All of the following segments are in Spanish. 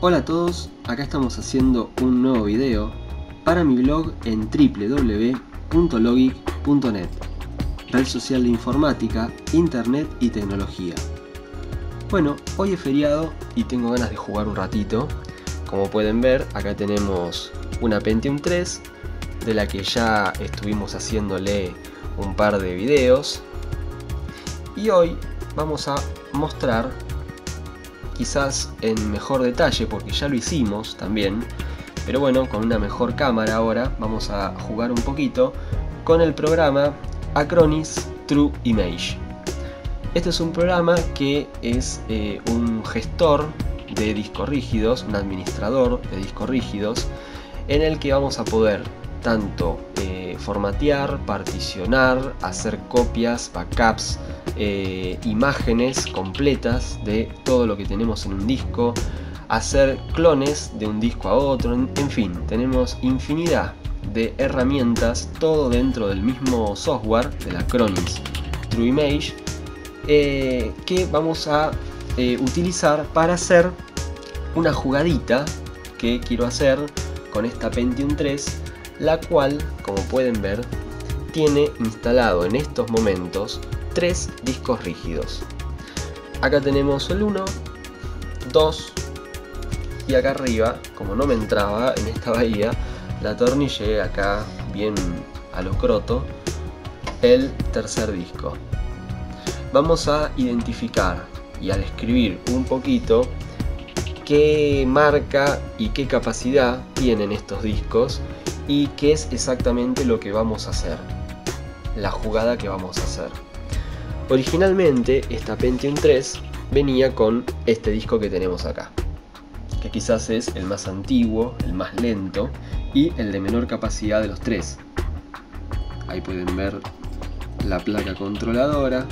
Hola a todos, acá estamos haciendo un nuevo video para mi blog en www.logic.net, red social de informática, internet y tecnología. Bueno, hoy es feriado y tengo ganas de jugar un ratito. Como pueden ver, acá tenemos una Pentium 3 de la que ya estuvimos haciéndole un par de videos, y hoy vamos a mostrar, quizás en mejor detalle porque ya lo hicimos también, pero bueno, con una mejor cámara ahora vamos a jugar un poquito con el programa Acronis True Image. Este es un programa que es un gestor de discos rígidos, un administrador de discos rígidos, en el que vamos a poder tanto formatear, particionar, hacer copias, backups, imágenes completas de todo lo que tenemos en un disco, hacer clones de un disco a otro, en fin, tenemos infinidad de herramientas, todo dentro del mismo software de la Acronis True Image, que vamos a utilizar para hacer una jugadita que quiero hacer con esta Pentium 3, la cual, como pueden ver, tiene instalado en estos momentos 3 discos rígidos. Acá tenemos el 1, 2 y acá arriba, como no me entraba en esta bahía, la atornillé acá bien a lo croto, el tercer disco. Vamos a identificar y al escribir un poquito qué marca y qué capacidad tienen estos discos y qué es exactamente lo que vamos a hacer, la jugada que vamos a hacer. Originalmente esta Pentium 3 venía con este disco que tenemos acá, que quizás es el más antiguo, el más lento y el de menor capacidad de los tres. Ahí pueden ver la placa controladora,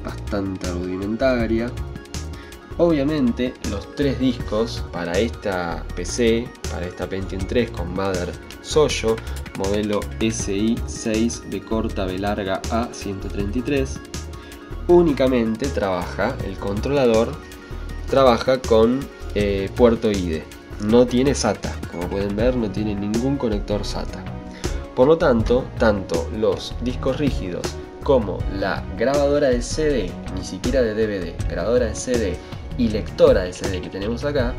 bastante rudimentaria. Obviamente los 3 discos para esta PC, para esta Pentium 3 con Mother Soyo, modelo SI6 B corta B larga A133, únicamente trabaja, el controlador trabaja con puerto IDE, no tiene SATA, como pueden ver no tiene ningún conector SATA. Por lo tanto, tanto los discos rígidos como la grabadora de CD, ni siquiera de DVD, grabadora de CD y lectora de CD que tenemos acá,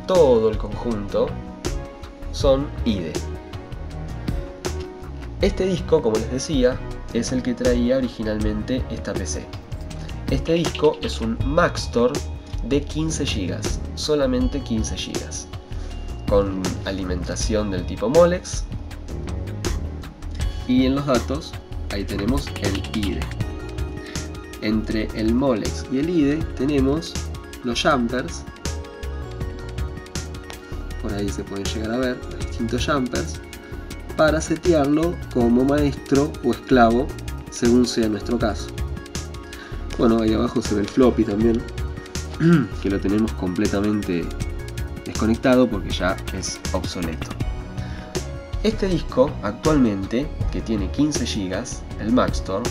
todo el conjunto son IDE. Este disco, como les decía, es el que traía originalmente esta PC. Este disco es un Maxtor de 15 GB, solamente 15 GB, con alimentación del tipo Molex, y en los datos ahí tenemos el IDE. Entre el Molex y el IDE tenemos los jumpers, por ahí se pueden llegar a ver los distintos jumpers, para setearlo como maestro o esclavo según sea nuestro caso. Bueno, ahí abajo se ve el floppy también, que lo tenemos completamente desconectado porque ya es obsoleto. Este disco actualmente, que tiene 15 GB, el Maxtor,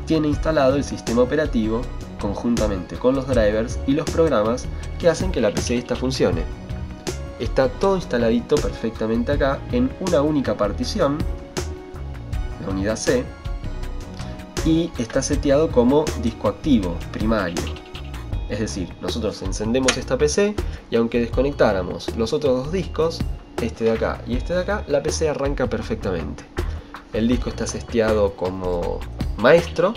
tiene instalado el sistema operativo conjuntamente con los drivers y los programas que hacen que la PC esta funcione. Está todo instaladito perfectamente acá en una única partición, la unidad C, y está seteado como disco activo primario. Es decir, nosotros encendemos esta PC y aunque desconectáramos los otros 2 discos, este de acá y este de acá, la PC arranca perfectamente. El disco está seteado como maestro,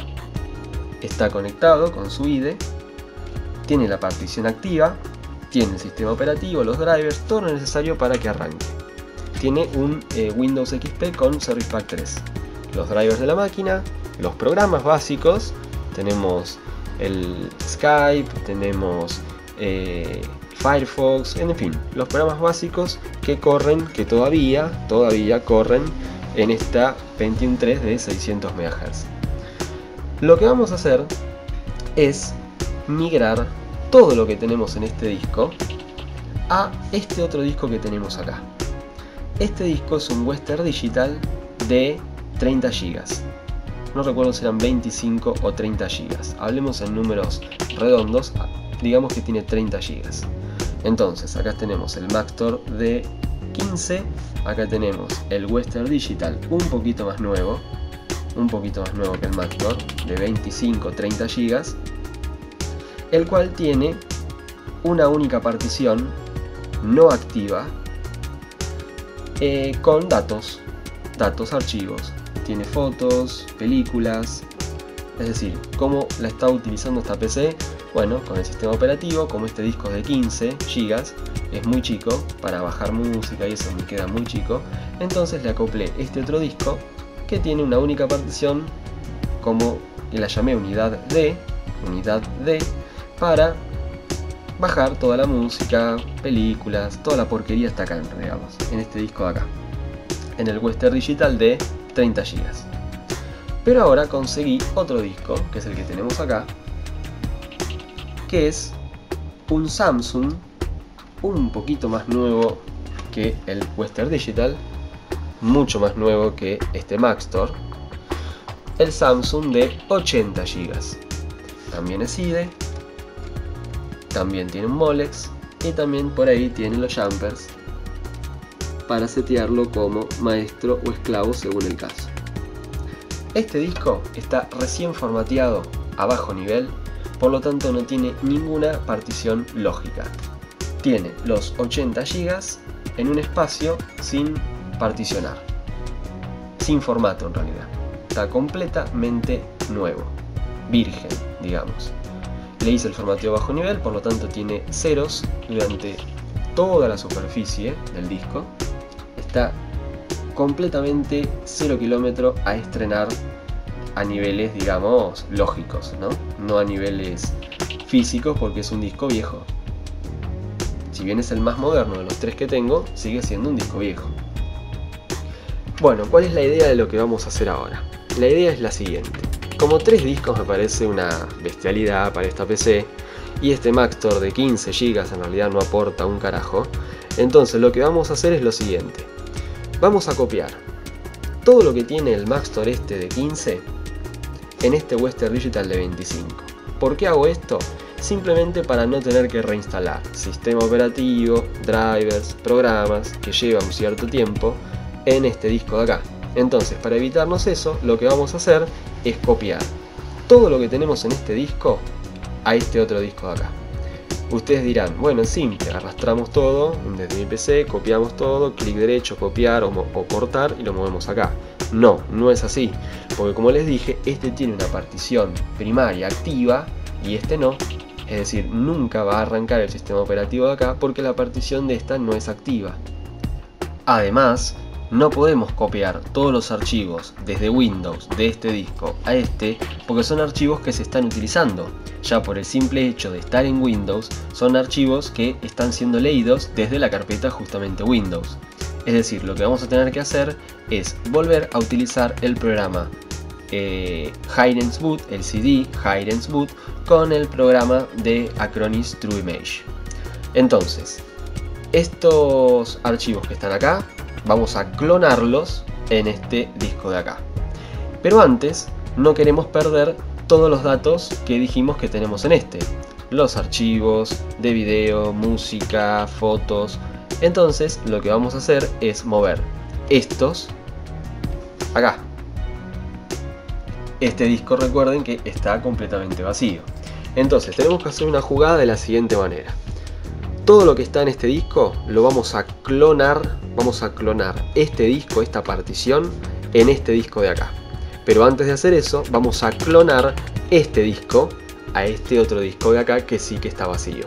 está conectado con su IDE, tiene la partición activa, tiene el sistema operativo, los drivers, todo lo necesario para que arranque. Tiene un Windows XP con Service Pack 3, los drivers de la máquina, los programas básicos, tenemos el Skype, tenemos Firefox, en fin, los programas básicos que corren, que todavía corren en esta Pentium 3 de 600 MHz. Lo que vamos a hacer es migrar todo lo que tenemos en este disco a este otro disco que tenemos acá. Este disco es un Western Digital de 30 GB. No recuerdo si eran 25 o 30 GB. Hablemos en números redondos, digamos que tiene 30 GB. Entonces acá tenemos el Maxtor de 15, acá tenemos el Western Digital un poquito más nuevo que el Maxtor, de 25-30 GB, el cual tiene una única partición no activa con datos, archivos. Tiene fotos, películas, es decir, ¿cómo la está utilizando esta PC? Bueno, con el sistema operativo, como este disco es de 15 GB, es muy chico, para bajar música y eso me queda muy chico, entonces le acoplé este otro disco que tiene una única partición, como la llamé unidad D, para bajar toda la música, películas, toda la porquería está acá, digamos, en este disco de acá, en el Western Digital de 30 GB. Pero ahora conseguí otro disco, que es el que tenemos acá, que es un Samsung un poquito más nuevo que el Western Digital, mucho más nuevo que este Maxtor, el Samsung de 80 GB. También es IDE, también tiene un Molex y también por ahí tiene los jumpers para setearlo como maestro o esclavo según el caso. Este disco está recién formateado a bajo nivel, por lo tanto no tiene ninguna partición lógica. Tiene los 80 GB en un espacio sin particionar, sin formato en realidad. Está completamente nuevo, virgen, digamos. Le hice el formateo bajo nivel, por lo tanto tiene ceros durante toda la superficie del disco. Está completamente 0 kilómetro a estrenar a niveles, digamos, lógicos, no a niveles físicos, porque es un disco viejo. Si bien es el más moderno de los tres que tengo, sigue siendo un disco viejo. Bueno, ¿cuál es la idea de lo que vamos a hacer ahora? La idea es la siguiente. Como 3 discos me parece una bestialidad para esta PC, y este Maxtor de 15 GB en realidad no aporta un carajo, entonces lo que vamos a hacer es lo siguiente. Vamos a copiar todo lo que tiene el Maxtor este de 15 en este Western Digital de 25. ¿Por qué hago esto? Simplemente para no tener que reinstalar sistema operativo, drivers, programas que llevan un cierto tiempo en este disco de acá. Entonces, para evitarnos eso, lo que vamos a hacer es copiar todo lo que tenemos en este disco a este otro disco de acá. Ustedes dirán, bueno, es simple, arrastramos todo desde mi PC, copiamos todo, clic derecho, copiar o cortar y lo movemos acá. No, no es así, porque como les dije, este tiene una partición primaria activa y este no. Es decir, nunca va a arrancar el sistema operativo de acá porque la partición de esta no es activa. Además, no podemos copiar todos los archivos desde Windows de este disco a este, porque son archivos que se están utilizando. Ya por el simple hecho de estar en Windows, son archivos que están siendo leídos desde la carpeta justamente Windows. Es decir, lo que vamos a tener que hacer es volver a utilizar el programa Highlands Boot, el CD Highlands Boot, con el programa de Acronis True Image. Entonces, estos archivos que están acá, vamos a clonarlos en este disco de acá. Pero antes, no queremos perder todos los datos que dijimos que tenemos en este. Los archivos de video, música, fotos. Entonces, lo que vamos a hacer es mover estos acá. Este disco, recuerden que está completamente vacío. Entonces, tenemos que hacer una jugada de la siguiente manera. Todo lo que está en este disco lo vamos a clonar. Vamos a clonar este disco, esta partición, en este disco de acá. Pero antes de hacer eso, vamos a clonar este disco a este otro disco de acá que sí que está vacío.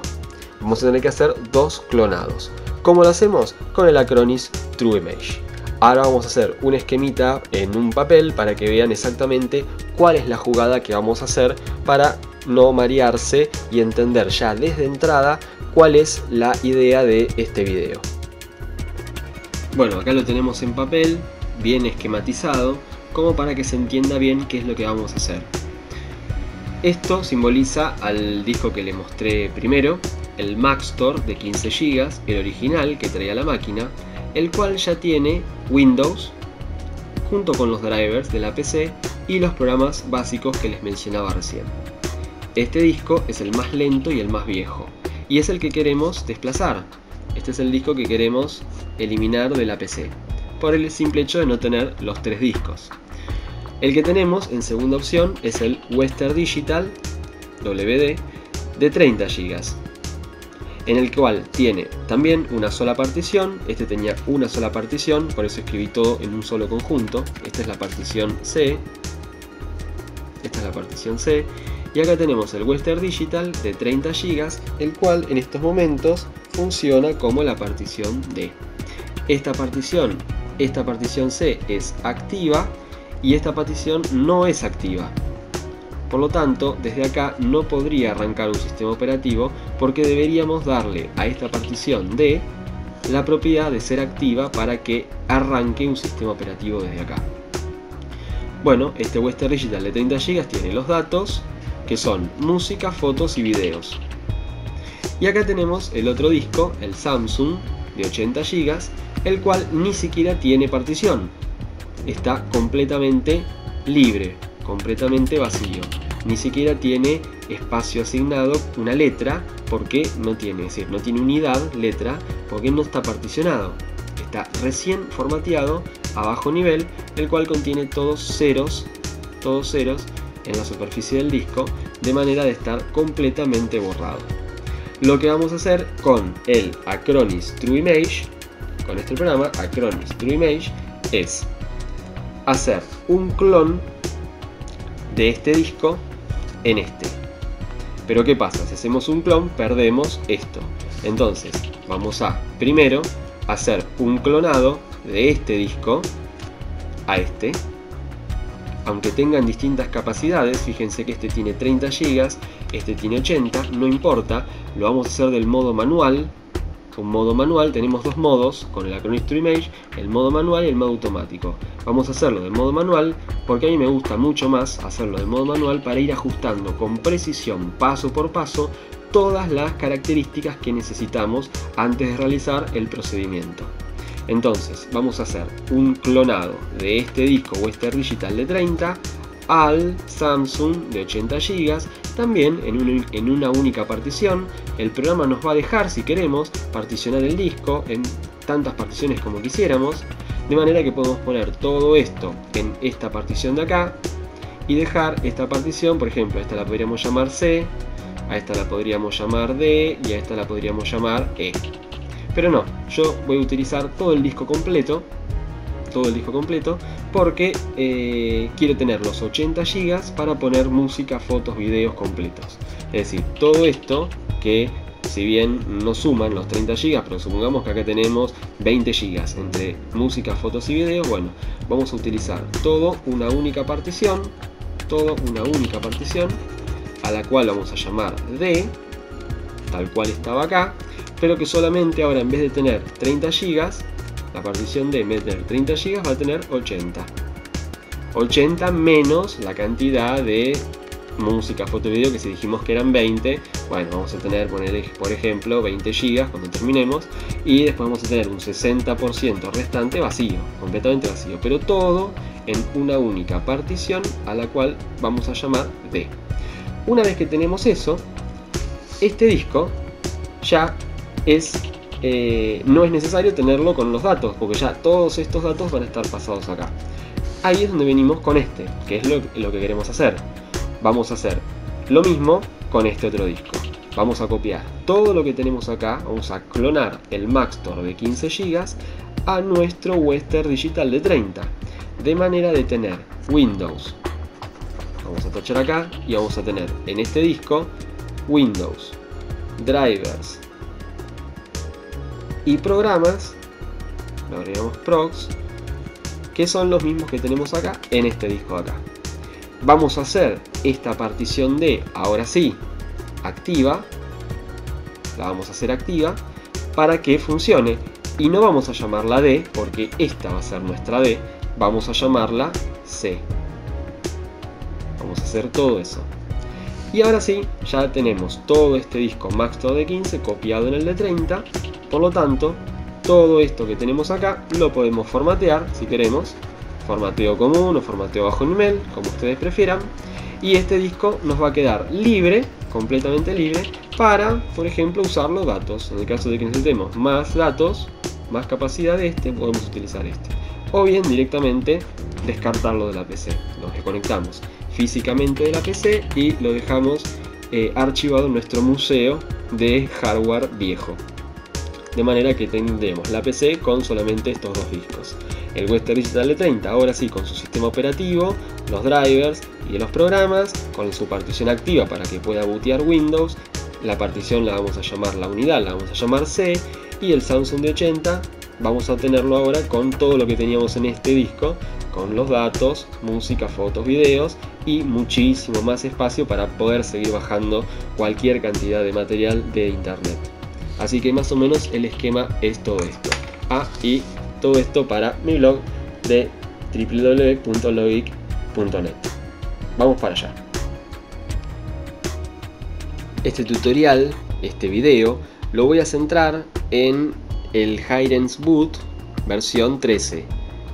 Vamos a tener que hacer 2 clonados. ¿Cómo lo hacemos? Con el Acronis True Image. Ahora vamos a hacer un esquemita en un papel para que vean exactamente cuál es la jugada que vamos a hacer para no marearse y entender ya desde entrada cuál es la idea de este video. Bueno, acá lo tenemos en papel, bien esquematizado, como para que se entienda bien qué es lo que vamos a hacer. Esto simboliza al disco que les mostré primero, el Maxtor de 15 GB, el original que traía la máquina, el cual ya tiene Windows junto con los drivers de la PC y los programas básicos que les mencionaba recién. Este disco es el más lento y el más viejo, y es el que queremos desplazar. Este es el disco que queremos eliminar de la PC, por el simple hecho de no tener los 3 discos. El que tenemos en segunda opción es el Western Digital WD de 30 GB, en el cual tiene también una sola partición. Este tenía una sola partición, por eso escribí todo en un solo conjunto. Esta es la partición C, esta es la partición C, y acá tenemos el Western Digital de 30 GB, el cual en estos momentos funciona como la partición D. Esta partición C es activa y esta partición no es activa. Por lo tanto, desde acá no podría arrancar un sistema operativo, porque deberíamos darle a esta partición D la propiedad de ser activa para que arranque un sistema operativo desde acá. Bueno, este Western Digital de 30 GB tiene los datos, que son música, fotos y videos. Y acá tenemos el otro disco, el Samsung de 80 GB, el cual ni siquiera tiene partición. Está completamente libre, completamente vacío. Ni siquiera tiene espacio asignado una letra, porque no tiene, es decir, no tiene unidad letra, porque no está particionado. Está recién formateado a bajo nivel, el cual contiene todos ceros en la superficie del disco, de manera de estar completamente borrado. Lo que vamos a hacer con el Acronis TrueImage, con este programa Acronis TrueImage, es hacer un clon de este disco en este. Pero ¿qué pasa? Si hacemos un clon, perdemos esto. Entonces vamos a primero hacer un clonado de este disco a este. Aunque tengan distintas capacidades, fíjense que este tiene 30 GB, este tiene 80, no importa, lo vamos a hacer del modo manual. Con modo manual tenemos dos modos con el Acronis TrueImage, el modo manual y el modo automático. Vamos a hacerlo del modo manual porque a mí me gusta mucho más hacerlo del modo manual, para ir ajustando con precisión, paso por paso, todas las características que necesitamos antes de realizar el procedimiento. Entonces vamos a hacer un clonado de este disco Western Digital de 30 al Samsung de 80 GB, también en una única partición. El programa nos va a dejar, si queremos, particionar el disco en tantas particiones como quisiéramos, de manera que podemos poner todo esto en esta partición de acá y dejar esta partición, por ejemplo, a esta la podríamos llamar C, a esta la podríamos llamar D y a esta la podríamos llamar E. Pero no, yo voy a utilizar todo el disco completo, porque quiero tener los 80 GB para poner música, fotos, videos completos. Es decir, todo esto, que si bien no suman los 30 GB, pero supongamos que acá tenemos 20 GB entre música, fotos y videos, bueno, vamos a utilizar todo una única partición, a la cual vamos a llamar D, tal cual estaba acá, pero que solamente ahora, en vez de tener 30 GB, la partición D, en vez de tener 30 GB, va a tener 80. 80 menos la cantidad de música, foto y video, que si dijimos que eran 20, bueno, vamos a tener, por ejemplo, 20 GB cuando terminemos, y después vamos a tener un 60% restante vacío, completamente vacío, pero todo en una única partición, a la cual vamos a llamar D. Una vez que tenemos eso, este disco ya no es necesario tenerlo con los datos, porque ya todos estos datos van a estar pasados acá. Ahí es donde venimos con este, que es lo que queremos hacer. Vamos a hacer lo mismo con este otro disco. Vamos a copiar todo lo que tenemos acá, vamos a clonar el Maxtor de 15 GB a nuestro Western Digital de 30, de manera de tener Windows. Vamos a tachar acá y vamos a tener en este disco Windows, drivers y programas, lo agregamos procs, que son los mismos que tenemos acá en este disco de acá. Vamos a hacer esta partición D, ahora sí, activa, la vamos a hacer activa para que funcione, y no vamos a llamarla D porque esta va a ser nuestra D, vamos a llamarla C. Vamos a hacer todo eso. Y ahora sí, ya tenemos todo este disco Maxtor de 15 copiado en el de 30. Por lo tanto, todo esto que tenemos acá lo podemos formatear si queremos. Formateo común o formateo bajo nivel, como ustedes prefieran. Y este disco nos va a quedar libre, completamente libre, para, por ejemplo, usar los datos. En el caso de que necesitemos más datos, más capacidad de este, podemos utilizar este. O bien directamente descartarlo de la PC. Lo desconectamos físicamente de la PC y lo dejamos archivado en nuestro museo de hardware viejo. De manera que tendremos la PC con solamente estos dos discos. El Western Digital D30 ahora sí con su sistema operativo, los drivers y los programas, con su partición activa para que pueda bootear Windows. La partición la vamos a llamar, la unidad la vamos a llamar C, y el Samsung D80 vamos a tenerlo ahora con todo lo que teníamos en este disco, con los datos, música, fotos, videos y muchísimo más espacio para poder seguir bajando cualquier cantidad de material de internet. Así que más o menos el esquema es todo esto. Y todo esto para mi blog de www.logic.net. Vamos para allá. Este tutorial, este video, lo voy a centrar en el Hiren's Boot versión 13,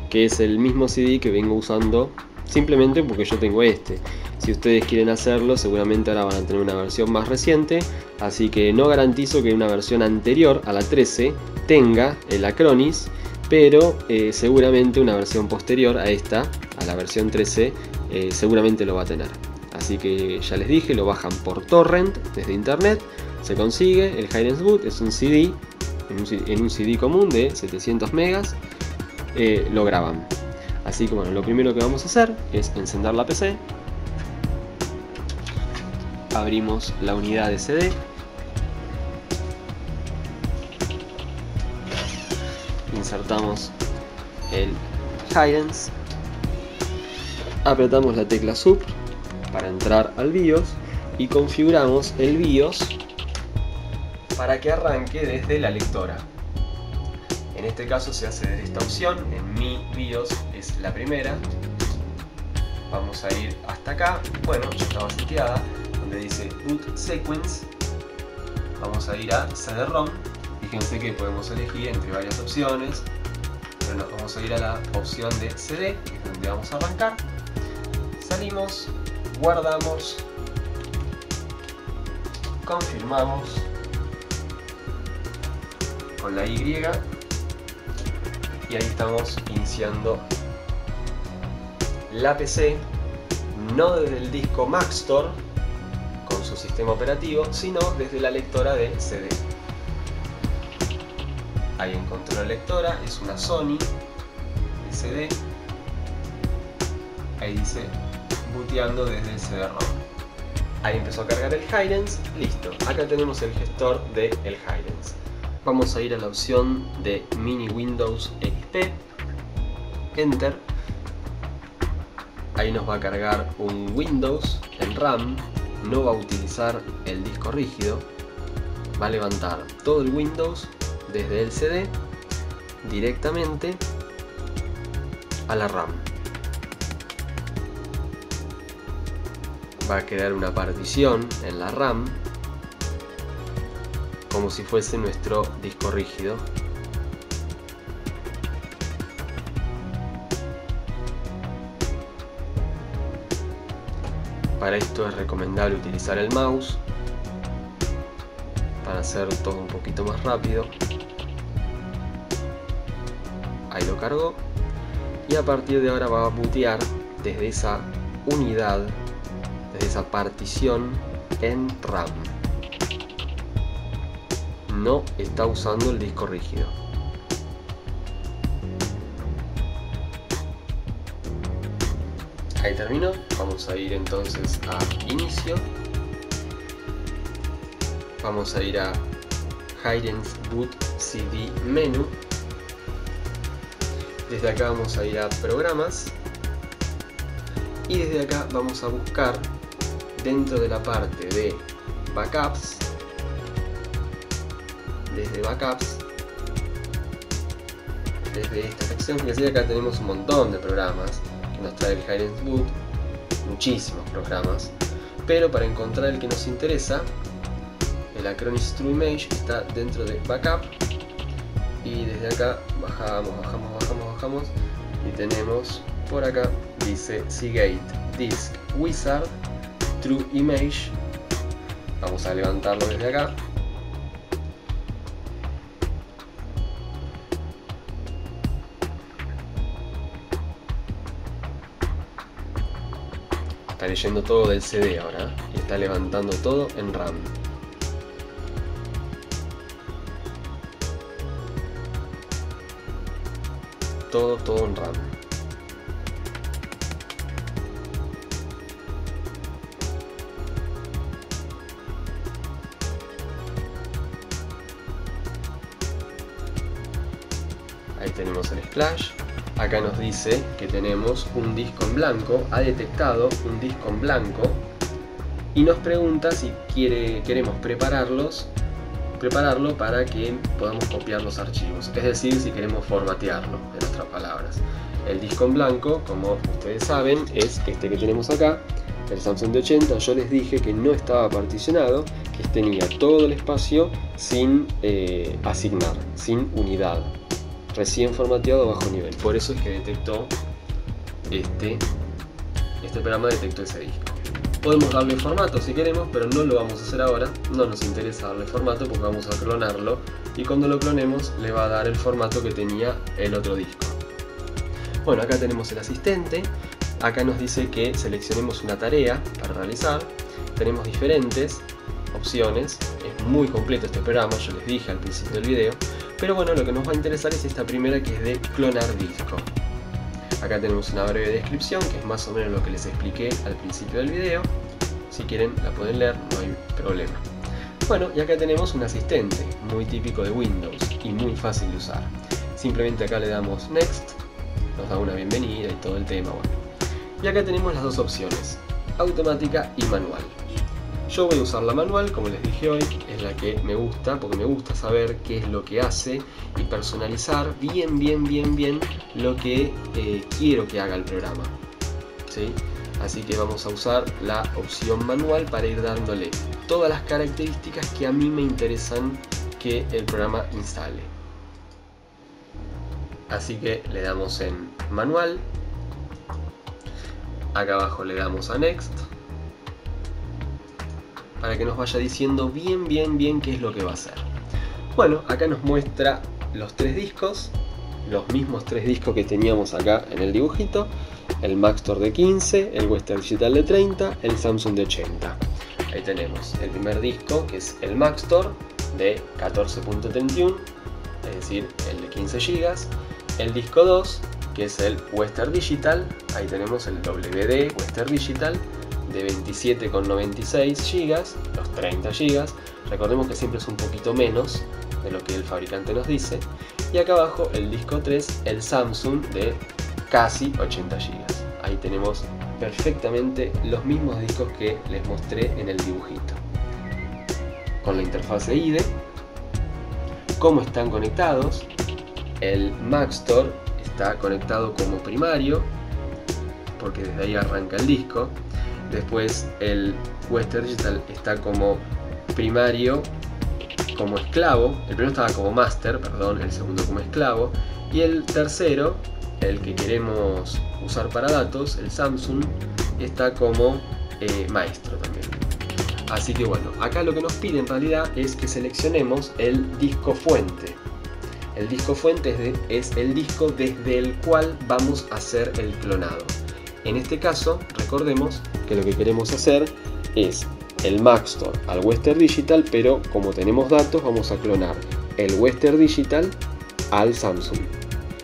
que es el mismo CD que vengo usando simplemente porque yo tengo este. Si ustedes quieren hacerlo, seguramente ahora van a tener una versión más reciente, así que no garantizo que una versión anterior a la 13 tenga el Acronis, pero seguramente una versión posterior a esta, a la versión 13, seguramente lo va a tener. Así que ya les dije, lo bajan por torrent desde internet, se consigue. El Hiren's Boot es un CD, en un CD común de 700 megas, lo graban. Así que bueno, lo primero que vamos a hacer es encender la PC. Abrimos la unidad de CD. Insertamos el Hiren's. Apretamos la tecla Sub para entrar al BIOS y configuramos el BIOS para que arranque desde la lectora. En este caso se hace desde esta opción, en mi BIOS es la primera. Vamos a ir hasta acá, bueno, ya estaba seteada, donde dice Boot Sequence. Vamos a ir a CD-ROM. Fíjense que podemos elegir entre varias opciones, pero no, vamos a ir a la opción de CD, que es donde vamos a arrancar. Salimos, guardamos, confirmamos con la Y y ahí estamos iniciando la PC, no desde el disco Maxtor con su sistema operativo, sino desde la lectora de CD. Ahí encontré la lectora, es una Sony CD. Ahí dice booteando desde el CD-ROM. Ahí empezó a cargar el Hiren's, listo. Acá tenemos el gestor del Hiren's. Vamos a ir a la opción de Mini Windows XP, Enter. Ahí nos va a cargar un Windows en RAM, no va a utilizar el disco rígido, va a levantar todo el Windows desde el CD directamente a la RAM. Va a crear una partición en la RAM como si fuese nuestro disco rígido. Para esto es recomendable utilizar el mouse para hacer todo un poquito más rápido. Ahí lo cargó y a partir de ahora va a bootear desde esa unidad, desde esa partición en RAM. No está usando el disco rígido. Ahí terminó. Vamos a ir entonces a inicio. Vamos a ir a Hiren's Boot CD Menu. Desde acá vamos a ir a programas. Y desde acá vamos a buscar dentro de la parte de backups. Desde backups, desde esta sección, que acá tenemos un montón de programas que nos trae el Hiren's Boot, muchísimos programas, pero para encontrar el que nos interesa, el Acronis True Image está dentro de backup y desde acá bajamos y tenemos por acá, dice Seagate Disk Wizard True Image Vamos a levantarlo desde acá. Está leyendo todo del CD ahora y está levantando todo en RAM. Todo en RAM. Ahí tenemos el Splash. Acá nos dice que tenemos un disco en blanco, ha detectado un disco en blanco y nos pregunta si queremos prepararlo para que podamos copiar los archivos, es decir, si queremos formatearlo, en otras palabras. El disco en blanco, como ustedes saben, es este que tenemos acá, el Samsung D80. Yo les dije que no estaba particionado, que tenía todo el espacio sin asignar, sin unidad. Recién formateado bajo nivel, por eso es que detectó este programa detectó ese disco. Podemos darle formato si queremos, pero no lo vamos a hacer ahora, no nos interesa darle formato porque vamos a clonarlo y cuando lo clonemos le va a dar el formato que tenía el otro disco. Bueno, acá tenemos el asistente, acá nos dice que seleccionemos una tarea para realizar, tenemos diferentes opciones, es muy completo este programa, yo les dije al principio del video. Pero bueno, lo que nos va a interesar es esta primera, que es de clonar disco. Acá tenemos una breve descripción, que es más o menos lo que les expliqué al principio del video. Si quieren la pueden leer, no hay problema. Bueno, y acá tenemos un asistente, muy típico de Windows y muy fácil de usar. Simplemente acá le damos Next, nos da una bienvenida y todo el tema, bueno. Y acá tenemos las dos opciones, automática y manual. Yo voy a usar la manual, como les dije hoy, es la que me gusta, porque me gusta saber qué es lo que hace y personalizar bien lo que quiero que haga el programa, ¿sí? Así que vamos a usar la opción manual para ir dándole todas las características que a mí me interesan que el programa instale. Así que le damos en manual, acá abajo le damos a Next, para que nos vaya diciendo bien qué es lo que va a hacer. Bueno, acá nos muestra los tres discos, los mismos tres discos que teníamos acá en el dibujito, el Maxtor de 15, el Western Digital de 30, el Samsung de 80. Ahí tenemos el primer disco, que es el Maxtor de 14.31, es decir, el de 15 GB, el disco 2, que es el Western Digital, ahí tenemos el WD Western Digital, de 27,96 GB, los 30 GB, recordemos que siempre es un poquito menos de lo que el fabricante nos dice, y acá abajo el disco 3, el Samsung de casi 80 GB. Ahí tenemos perfectamente los mismos discos que les mostré en el dibujito, con la interfase IDE, cómo están conectados. El Maxtor está conectado como primario, porque desde ahí arranca el disco. Después el Western Digital está como primario, como esclavo. El primero estaba como master, perdón, el segundo como esclavo. Y el tercero, el que queremos usar para datos, el Samsung, está como maestro también. Así que bueno, acá lo que nos pide en realidad es que seleccionemos el disco fuente. El disco fuente es el disco desde el cual vamos a hacer el clonado. En este caso, recordemos que lo que queremos hacer es el Maxtor al Western Digital, pero como tenemos datos vamos a clonar el Western Digital al Samsung.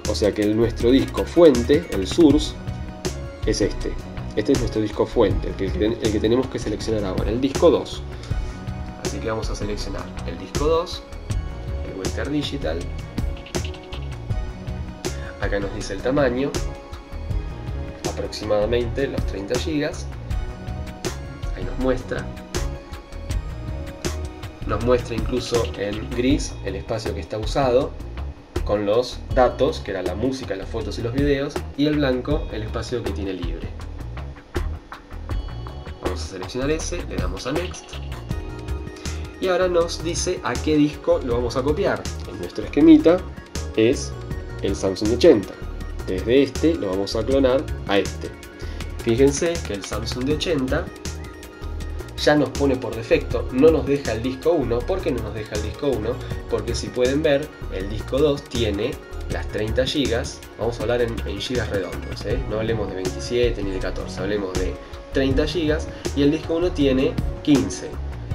O sea que nuestro disco fuente, el source, es este. Este es nuestro disco fuente, el que tenemos que seleccionar ahora, el disco 2. Así que vamos a seleccionar el disco 2, el Western Digital. Acá nos dice el tamaño, aproximadamente los 30 GB. Ahí nos muestra incluso en gris el espacio que está usado con los datos, que era la música, las fotos y los videos, y el blanco el espacio que tiene libre. Vamos a seleccionar ese, le damos a Next y ahora nos dice a qué disco lo vamos a copiar. En nuestro esquemita es el Samsung 80. Desde este lo vamos a clonar a este. Fíjense que el Samsung de 80 ya nos pone por defecto, no nos deja el disco 1. ¿Por qué no nos deja el disco 1? Porque si pueden ver, el disco 2 tiene las 30 GB, vamos a hablar en gigas redondos, no hablemos de 27 ni de 14, hablemos de 30 GB y el disco 1 tiene 15.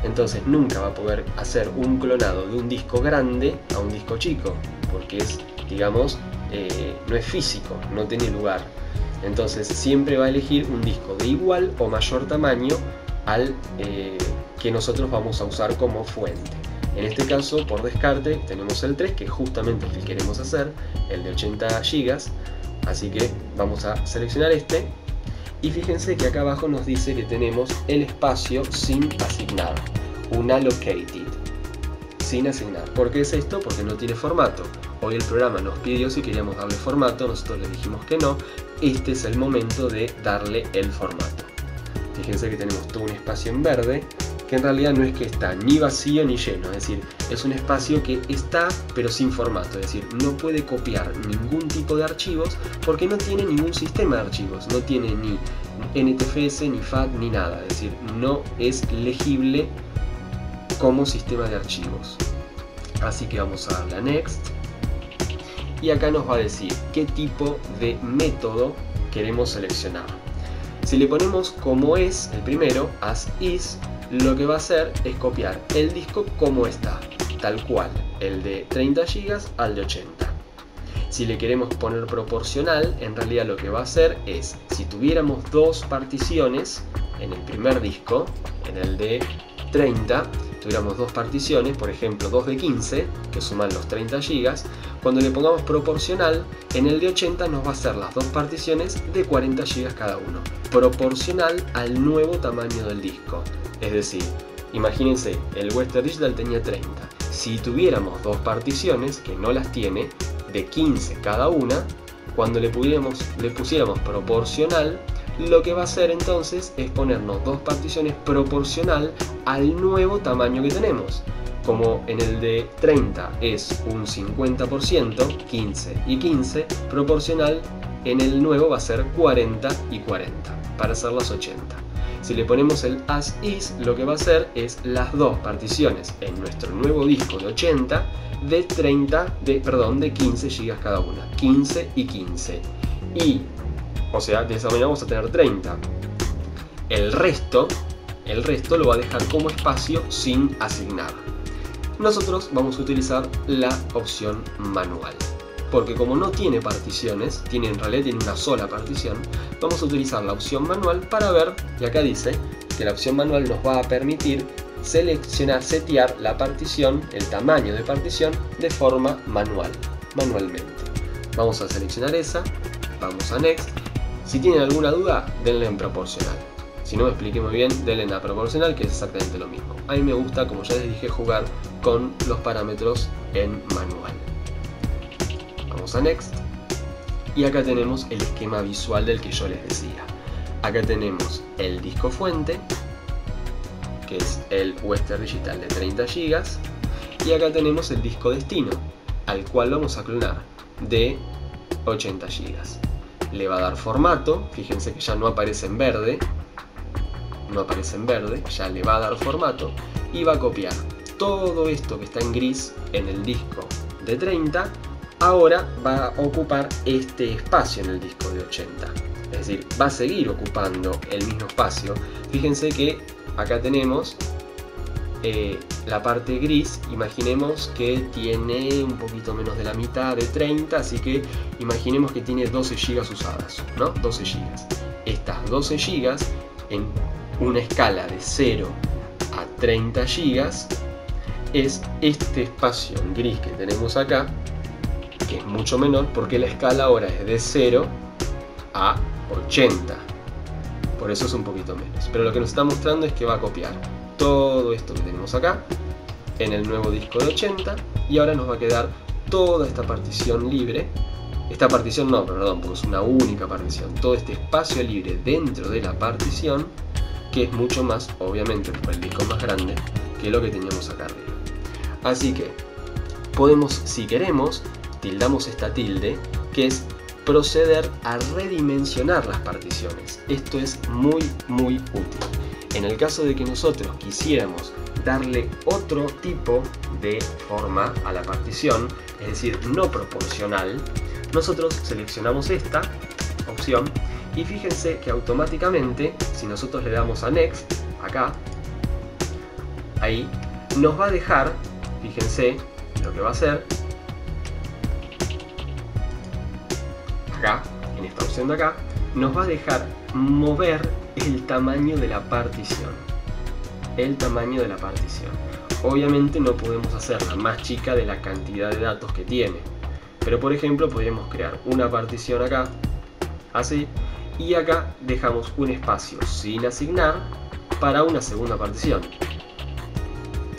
Entonces nunca va a poder hacer un clonado de un disco grande a un disco chico, porque es, digamos, no es físico, no tiene lugar. Entonces siempre va a elegir un disco de igual o mayor tamaño al que nosotros vamos a usar como fuente. En este caso, por descarte, tenemos el 3, que es justamente el que queremos hacer, el de 80 GB, así que vamos a seleccionar este. Y fíjense que acá abajo nos dice que tenemos el espacio sin asignar, unallocated, sin asignar. ¿Por qué es esto? Porque no tiene formato. Hoy el programa nos pidió si queríamos darle formato, nosotros le dijimos que no. Este es el momento de darle el formato. Fíjense que tenemos todo un espacio en verde, que en realidad no es que está ni vacío ni lleno, es decir, es un espacio que está pero sin formato, es decir, no puede copiar ningún tipo de archivos porque no tiene ningún sistema de archivos, no tiene ni NTFS, ni FAT, ni nada, es decir, no es legible como sistema de archivos. Así que vamos a darle a Next y acá nos va a decir qué tipo de método queremos seleccionar. Si le ponemos como es, el primero, as is, lo que va a hacer es copiar el disco como está, tal cual, el de 30 GB al de 80. Si le queremos poner proporcional, en realidad lo que va a hacer es, si tuviéramos dos particiones en el primer disco, en el de 30, tuviéramos dos particiones, por ejemplo 2 de 15, que suman los 30 GB, cuando le pongamos proporcional, en el de 80 nos va a hacer las dos particiones de 40 GB cada uno, proporcional al nuevo tamaño del disco. Es decir, imagínense, el Western Digital tenía 30. Si tuviéramos dos particiones, que no las tiene, de 15 cada una, cuando le pusiéramos proporcional, lo que va a hacer entonces es ponernos dos particiones proporcional al nuevo tamaño que tenemos. Como en el de 30 es un 50%, 15 y 15, proporcional en el nuevo va a ser 40 y 40, para hacer las 80. Si le ponemos el as is, lo que va a hacer es las dos particiones en nuestro nuevo disco de 80 de 15 GB cada una, 15 y 15. Y, o sea, de esa manera vamos a tener 30. El resto lo va a dejar como espacio sin asignar. Nosotros vamos a utilizar la opción manual, porque como no tiene particiones, en realidad tiene una sola partición, vamos a utilizar la opción manual para ver, y acá dice que la opción manual nos va a permitir setear la partición, el tamaño de partición, de forma manualmente. Vamos a seleccionar esa, vamos a Next. Si tienen alguna duda, denle en proporcional. Si no me expliqué muy bien, denle en la proporcional, que es exactamente lo mismo. A mí me gusta, como ya les dije, jugar con los parámetros en manual. Vamos a Next. Y acá tenemos el esquema visual del que yo les decía. Acá tenemos el disco fuente, que es el Western Digital de 30 GB. Y acá tenemos el disco destino, al cual vamos a clonar, de 80 GB. Le va a dar formato, fíjense que ya no aparece en verde. Ya le va a dar formato y va a copiar todo esto que está en gris en el disco de 30, ahora va a ocupar este espacio en el disco de 80. Es decir, va a seguir ocupando el mismo espacio. Fíjense que acá tenemos la parte gris, imaginemos que tiene un poquito menos de la mitad de 30, así que imaginemos que tiene 12 GB usadas, ¿no? 12 GB. Estas 12 GB en una escala de 0 a 30 GB es este espacio en gris que tenemos acá, que es mucho menor porque la escala ahora es de 0 a 80. Por eso es un poquito menos. Pero lo que nos está mostrando es que va a copiar todo esto que tenemos acá en el nuevo disco de 80 y ahora nos va a quedar toda esta partición libre. Esta partición no, perdón, porque es una única partición. Todo este espacio libre dentro de la partición, que es mucho más, obviamente, por el disco más grande que lo que teníamos acá arriba. Así que podemos, si queremos, tildamos esta tilde, que es proceder a redimensionar las particiones. Esto es muy útil. En el caso de que nosotros quisiéramos darle otro tipo de forma a la partición, es decir, no proporcional, nosotros seleccionamos esta opción y fíjense que automáticamente, si nosotros le damos a Next, acá, ahí, nos va a dejar, fíjense lo que va a hacer, acá, en esta opción de acá, nos va a dejar mover el tamaño de la partición. El tamaño de la partición. Obviamente no podemos hacerla más chica de la cantidad de datos que tiene. Pero por ejemplo podríamos crear una partición acá, así, y acá dejamos un espacio sin asignar para una segunda partición.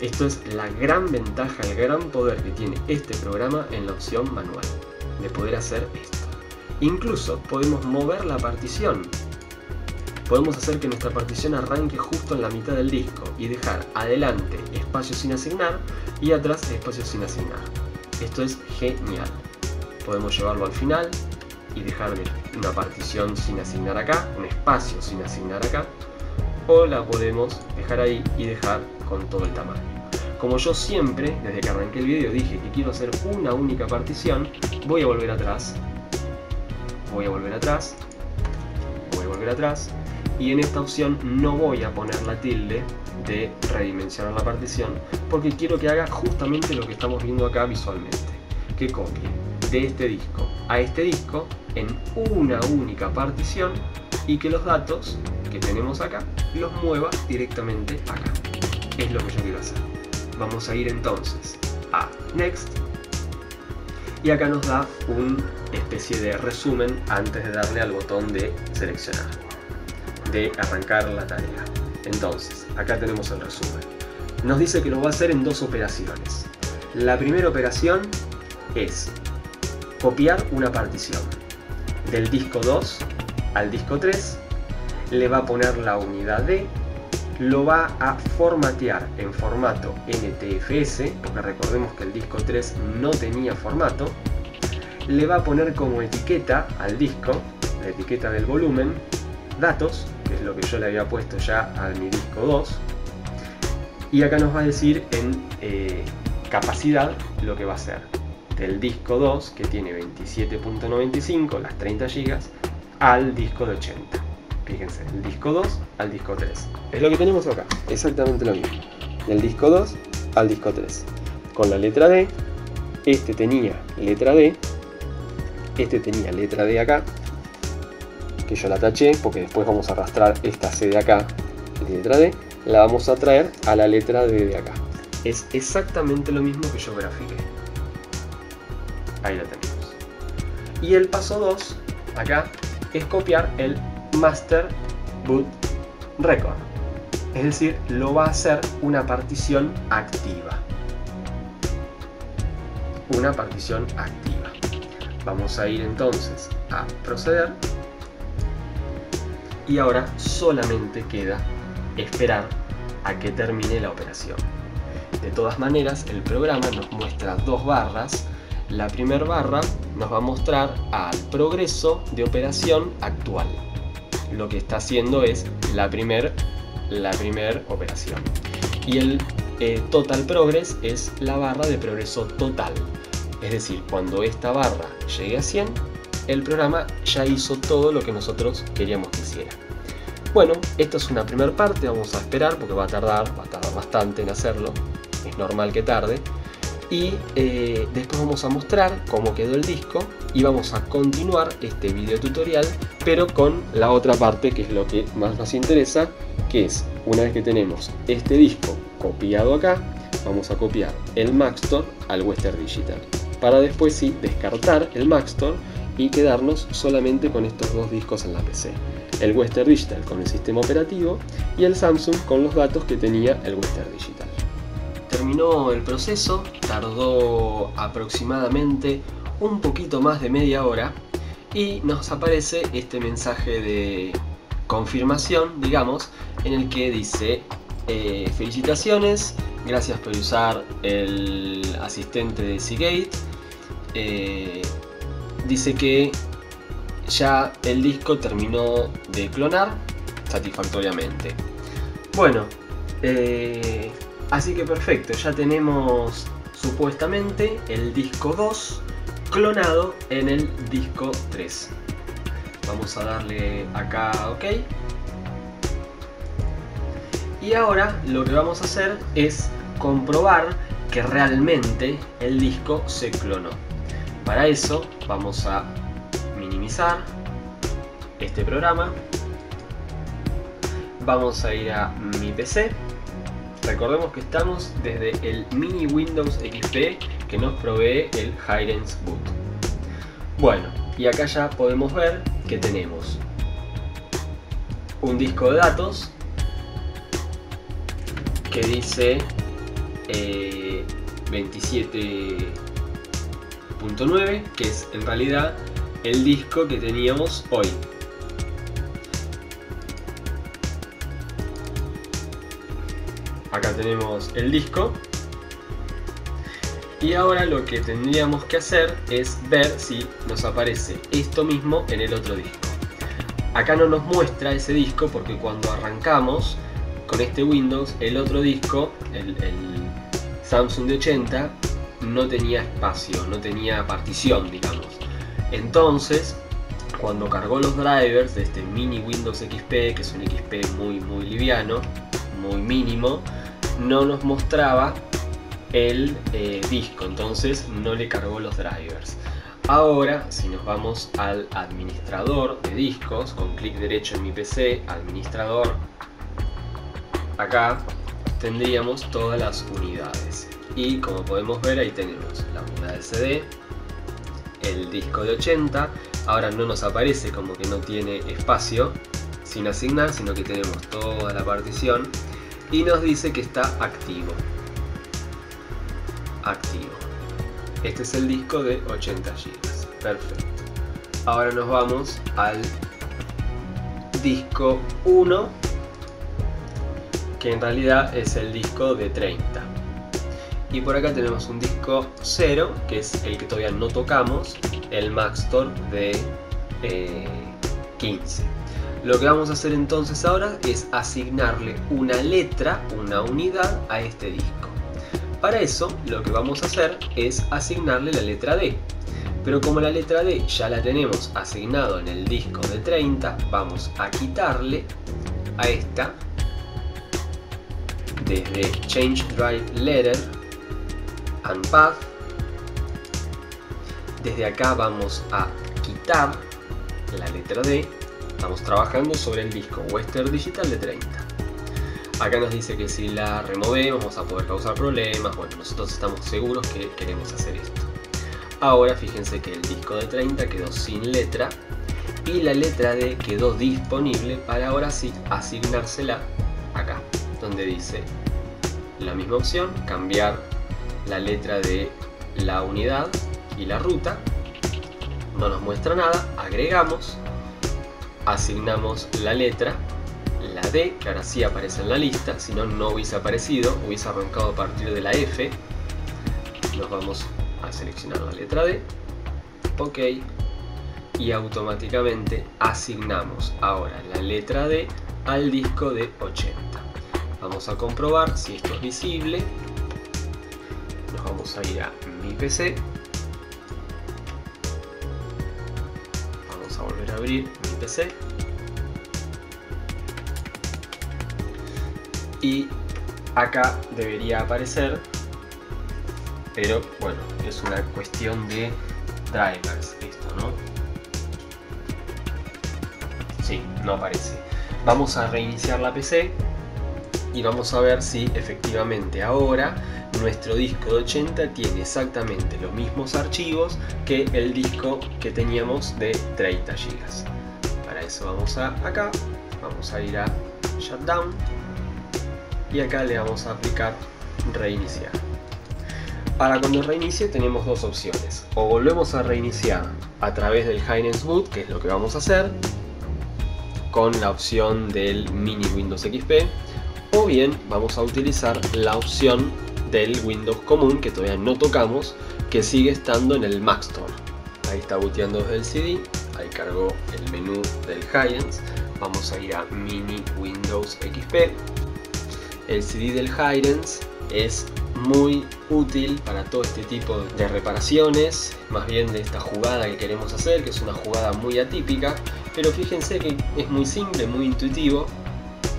Esto es la gran ventaja, el gran poder que tiene este programa en la opción manual, de poder hacer esto. Incluso podemos mover la partición. Podemos hacer que nuestra partición arranque justo en la mitad del disco y dejar adelante espacio sin asignar y atrás espacio sin asignar. Esto es genial. Podemos llevarlo al final y dejarle una partición sin asignar acá, un espacio sin asignar acá, o la podemos dejar ahí y dejar con todo el tamaño. Como yo siempre, desde que arranqué el video, dije que quiero hacer una única partición, voy a volver atrás, voy a volver atrás, voy a volver atrás, y en esta opción no voy a poner la tilde de redimensionar la partición porque quiero que haga justamente lo que estamos viendo acá visualmente, que copie de este disco a este disco en una única partición y que los datos que tenemos acá los mueva directamente acá. Es lo que yo quiero hacer. Vamos a ir entonces a Next y acá nos da una especie de resumen antes de darle al botón de seleccionar, de arrancar la tarea. Entonces, acá tenemos el resumen. Nos dice que lo va a hacer en dos operaciones. La primera operación es copiar una partición del disco 2 al disco 3, le va a poner la unidad D, lo va a formatear en formato NTFS, porque recordemos que el disco 3 no tenía formato, le va a poner como etiqueta al disco, la etiqueta del volumen, datos, que es lo que yo le había puesto ya a mi disco 2, y acá nos va a decir en capacidad lo que va a hacer del disco 2, que tiene 27.95, las 30 GB, al disco de 80. Fíjense, el disco 2 al disco 3. Es lo que tenemos acá, exactamente lo mismo. Del disco 2 al disco 3. Con la letra D, este tenía letra D, este tenía letra D acá, que yo la taché porque después vamos a arrastrar esta C de acá, letra D, la vamos a traer a la letra D de acá. Es exactamente lo mismo que yo grafiqué. Ahí la tenemos. Y el paso 2, acá, es copiar el Master Boot Record. Es decir, lo va a hacer una partición activa. Una partición activa. Vamos a ir entonces a proceder. Y ahora solamente queda esperar a que termine la operación. De todas maneras, el programa nos muestra dos barras. La primera barra nos va a mostrar al progreso de operación actual. Lo que está haciendo es la primer operación. Y el Total Progress es la barra de progreso total. Es decir, cuando esta barra llegue a 100, el programa ya hizo todo lo que nosotros queríamos que hiciera. Bueno, esta es una primera parte, vamos a esperar porque va a tardar bastante en hacerlo. Es normal que tarde. Y después vamos a mostrar cómo quedó el disco y vamos a continuar este video tutorial, pero con la otra parte que es lo que más nos interesa, que es una vez que tenemos este disco copiado acá, vamos a copiar el Maxtor al Western Digital para después sí descartar el Maxtor y quedarnos solamente con estos dos discos en la PC, el Western Digital con el sistema operativo y el Samsung con los datos que tenía el Western Digital. Terminó el proceso, tardó aproximadamente un poquito más de media hora y nos aparece este mensaje de confirmación, digamos, en el que dice felicitaciones, gracias por usar el asistente de Seagate, dice que ya el disco terminó de clonar satisfactoriamente. Bueno, así que perfecto, ya tenemos supuestamente el disco 2 clonado en el disco 3. Vamos a darle acá a OK. Y ahora lo que vamos a hacer es comprobar que realmente el disco se clonó. Para eso vamos a minimizar este programa. Vamos a ir a mi PC. Recordemos que estamos desde el mini Windows XP que nos provee el Hirens Boot. Bueno, y acá ya podemos ver que tenemos un disco de datos que dice 27.9, que es en realidad el disco que teníamos hoy. Acá tenemos el disco. Y ahora lo que tendríamos que hacer es ver si nos aparece esto mismo en el otro disco. Acá no nos muestra ese disco porque cuando arrancamos con este Windows, el otro disco, el Samsung de 80, no tenía espacio, no tenía partición, digamos. Entonces, cuando cargó los drivers de este mini Windows XP, que es un XP muy liviano, muy mínimo, no nos mostraba el disco, entonces no le cargó los drivers. Ahora, si nos vamos al administrador de discos, con clic derecho en mi PC, administrador, acá tendríamos todas las unidades. Y como podemos ver, ahí tenemos la unidad de CD, el disco de 80. Ahora no nos aparece como que no tiene espacio sin asignar, sino que tenemos toda la partición y nos dice que está activo. Este es el disco de 80 GB. Perfecto. Ahora nos vamos al disco 1, que en realidad es el disco de 30. Y por acá tenemos un disco 0, que es el que todavía no tocamos, el Maxtor de 15. Lo que vamos a hacer entonces ahora es asignarle una letra, una unidad a este disco. Para eso lo que vamos a hacer es asignarle la letra D. Pero como la letra D ya la tenemos asignado en el disco de 30, vamos a quitarle a esta desde Change Drive Letter and Path. Desde acá vamos a quitar la letra D. Estamos trabajando sobre el disco Western Digital de 30. Acá nos dice que si la removemos vamos a poder causar problemas. Bueno, nosotros estamos seguros que queremos hacer esto. Ahora fíjense que el disco de 30 quedó sin letra y la letra D quedó disponible para ahora sí asignársela acá, donde dice la misma opción, cambiar la letra de la unidad y la ruta. No nos muestra nada, agregamos, asignamos la letra, la D, que ahora sí aparece en la lista, si no, no hubiese aparecido, hubiese arrancado a partir de la F. Nos vamos a seleccionar la letra D, OK, y automáticamente asignamos ahora la letra D al disco de 80. Vamos a comprobar si esto es visible. Nos vamos a ir a mi PC. Vamos a volver a abrir mi PC. Y acá debería aparecer, pero bueno, es una cuestión de drivers esto, ¿no? Sí, no aparece. Vamos a reiniciar la PC y vamos a ver si efectivamente ahora nuestro disco de 80 tiene exactamente los mismos archivos que el disco que teníamos de 30 GB. Para eso vamos a acá, vamos a ir a Shutdown y acá le vamos a aplicar reiniciar. Para cuando reinicie tenemos dos opciones: o volvemos a reiniciar a través del Hirens Boot, que es lo que vamos a hacer con la opción del mini Windows XP, o bien vamos a utilizar la opción del Windows común que todavía no tocamos, que sigue estando en el Maxtor. Ahí está booteando desde el CD, ahí cargó el menú del Hirens. Vamos a ir a mini Windows XP el CD del Hirenz es muy útil para todo este tipo de reparaciones, más bien de esta jugada que queremos hacer, que es una jugada muy atípica, pero fíjense que es muy simple, muy intuitivo,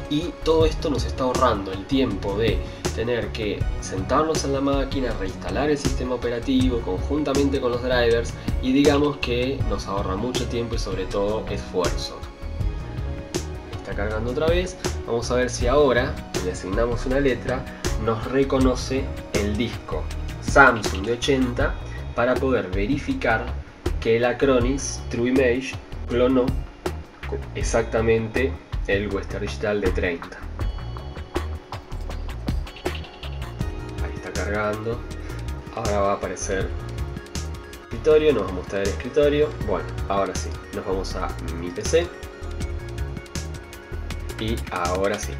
y todo esto nos está ahorrando el tiempo de tener que sentarnos en la máquina, reinstalar el sistema operativo conjuntamente con los drivers, y digamos que nos ahorra mucho tiempo y sobre todo esfuerzo. Está cargando otra vez. Vamos a ver si ahora le asignamos una letra, nos reconoce el disco Samsung de 80 para poder verificar que el Acronis TrueImage clonó exactamente el Western Digital de 30. Ahí está cargando. Ahora va a aparecer el escritorio, nos va a mostrar el escritorio. Bueno, ahora sí, nos vamos a mi PC. Y ahora sí,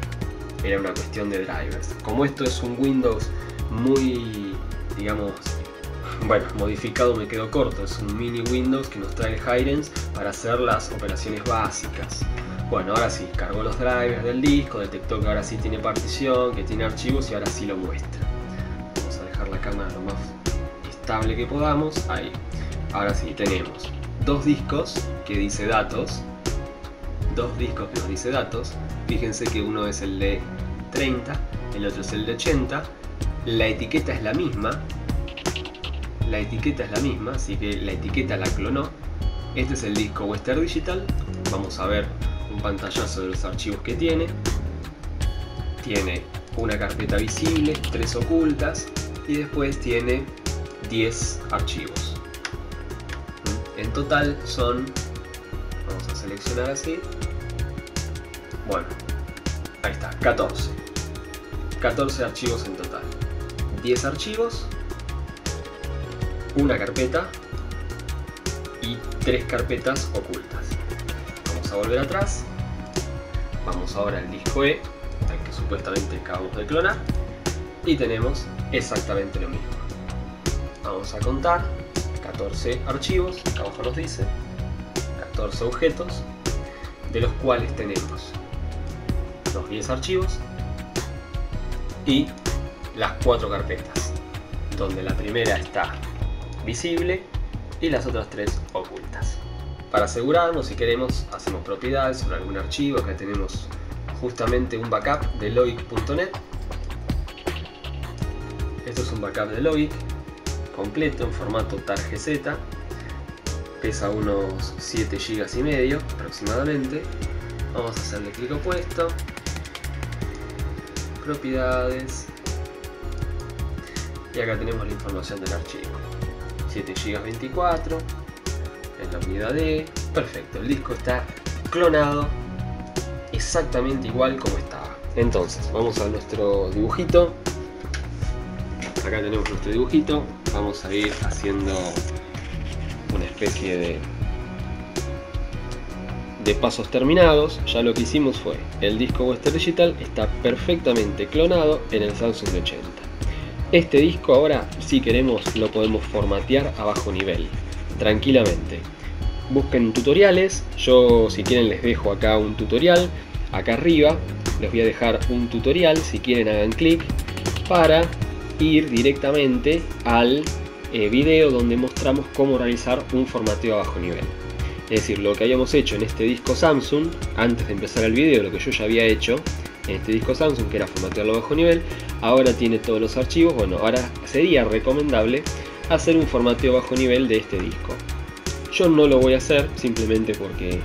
era una cuestión de drivers. Como esto es un Windows muy, digamos, bueno, modificado, me quedo corto. Es un mini Windows que nos trae el Hirenz para hacer las operaciones básicas. Bueno, ahora sí, cargó los drivers del disco, detectó que ahora sí tiene partición, que tiene archivos y ahora sí lo muestra. Vamos a dejar la cámara lo más estable que podamos. Ahí. Ahora sí, tenemos dos discos que dice datos. Dos discos que nos dice datos. Fíjense que uno es el de 30, el otro es el de 80. La etiqueta es la misma. La etiqueta es la misma, así que la etiqueta la clonó. Este es el disco Western Digital. Vamos a ver un pantallazo de los archivos que tiene. Tiene una carpeta visible, 3 ocultas y después tiene 10 archivos. En total son, vamos a seleccionar así, bueno, ahí está, 14 archivos en total, 10 archivos, una carpeta y 3 carpetas ocultas. Vamos a volver atrás, vamos ahora al disco E, al que supuestamente acabamos de clonar, y tenemos exactamente lo mismo. Vamos a contar 14 archivos, acá abajo nos dice 14 objetos, de los cuales tenemos los 10 archivos y las 4 carpetas, donde la primera está visible y las otras 3 ocultas. Para asegurarnos, si queremos, hacemos propiedades sobre algún archivo. Acá tenemos justamente un backup de logic.net. Esto es un backup de Logic completo en formato targz, pesa unos 7 GB y medio aproximadamente. Vamos a hacerle clic opuesto, propiedades, y acá tenemos la información del archivo, 7 GB 24 en la unidad D. Perfecto, el disco está clonado exactamente igual como estaba. Entonces vamos a nuestro dibujito. Acá tenemos nuestro dibujito, vamos a ir haciendo una especie de pasos terminados. Ya lo que hicimos fue, el disco Western Digital está perfectamente clonado en el Samsung de 80. Este disco ahora, si queremos, lo podemos formatear a bajo nivel, tranquilamente. Busquen tutoriales, yo si quieren les dejo acá un tutorial, acá arriba les voy a dejar un tutorial, si quieren hagan clic para ir directamente al video donde mostramos cómo realizar un formateo a bajo nivel. Es decir, lo que habíamos hecho en este disco Samsung, antes de empezar el video, lo que yo ya había hecho en este disco Samsung, que era formatearlo a bajo nivel, ahora tiene todos los archivos. Bueno, ahora sería recomendable hacer un formateo a bajo nivel de este disco. Yo no lo voy a hacer, simplemente porque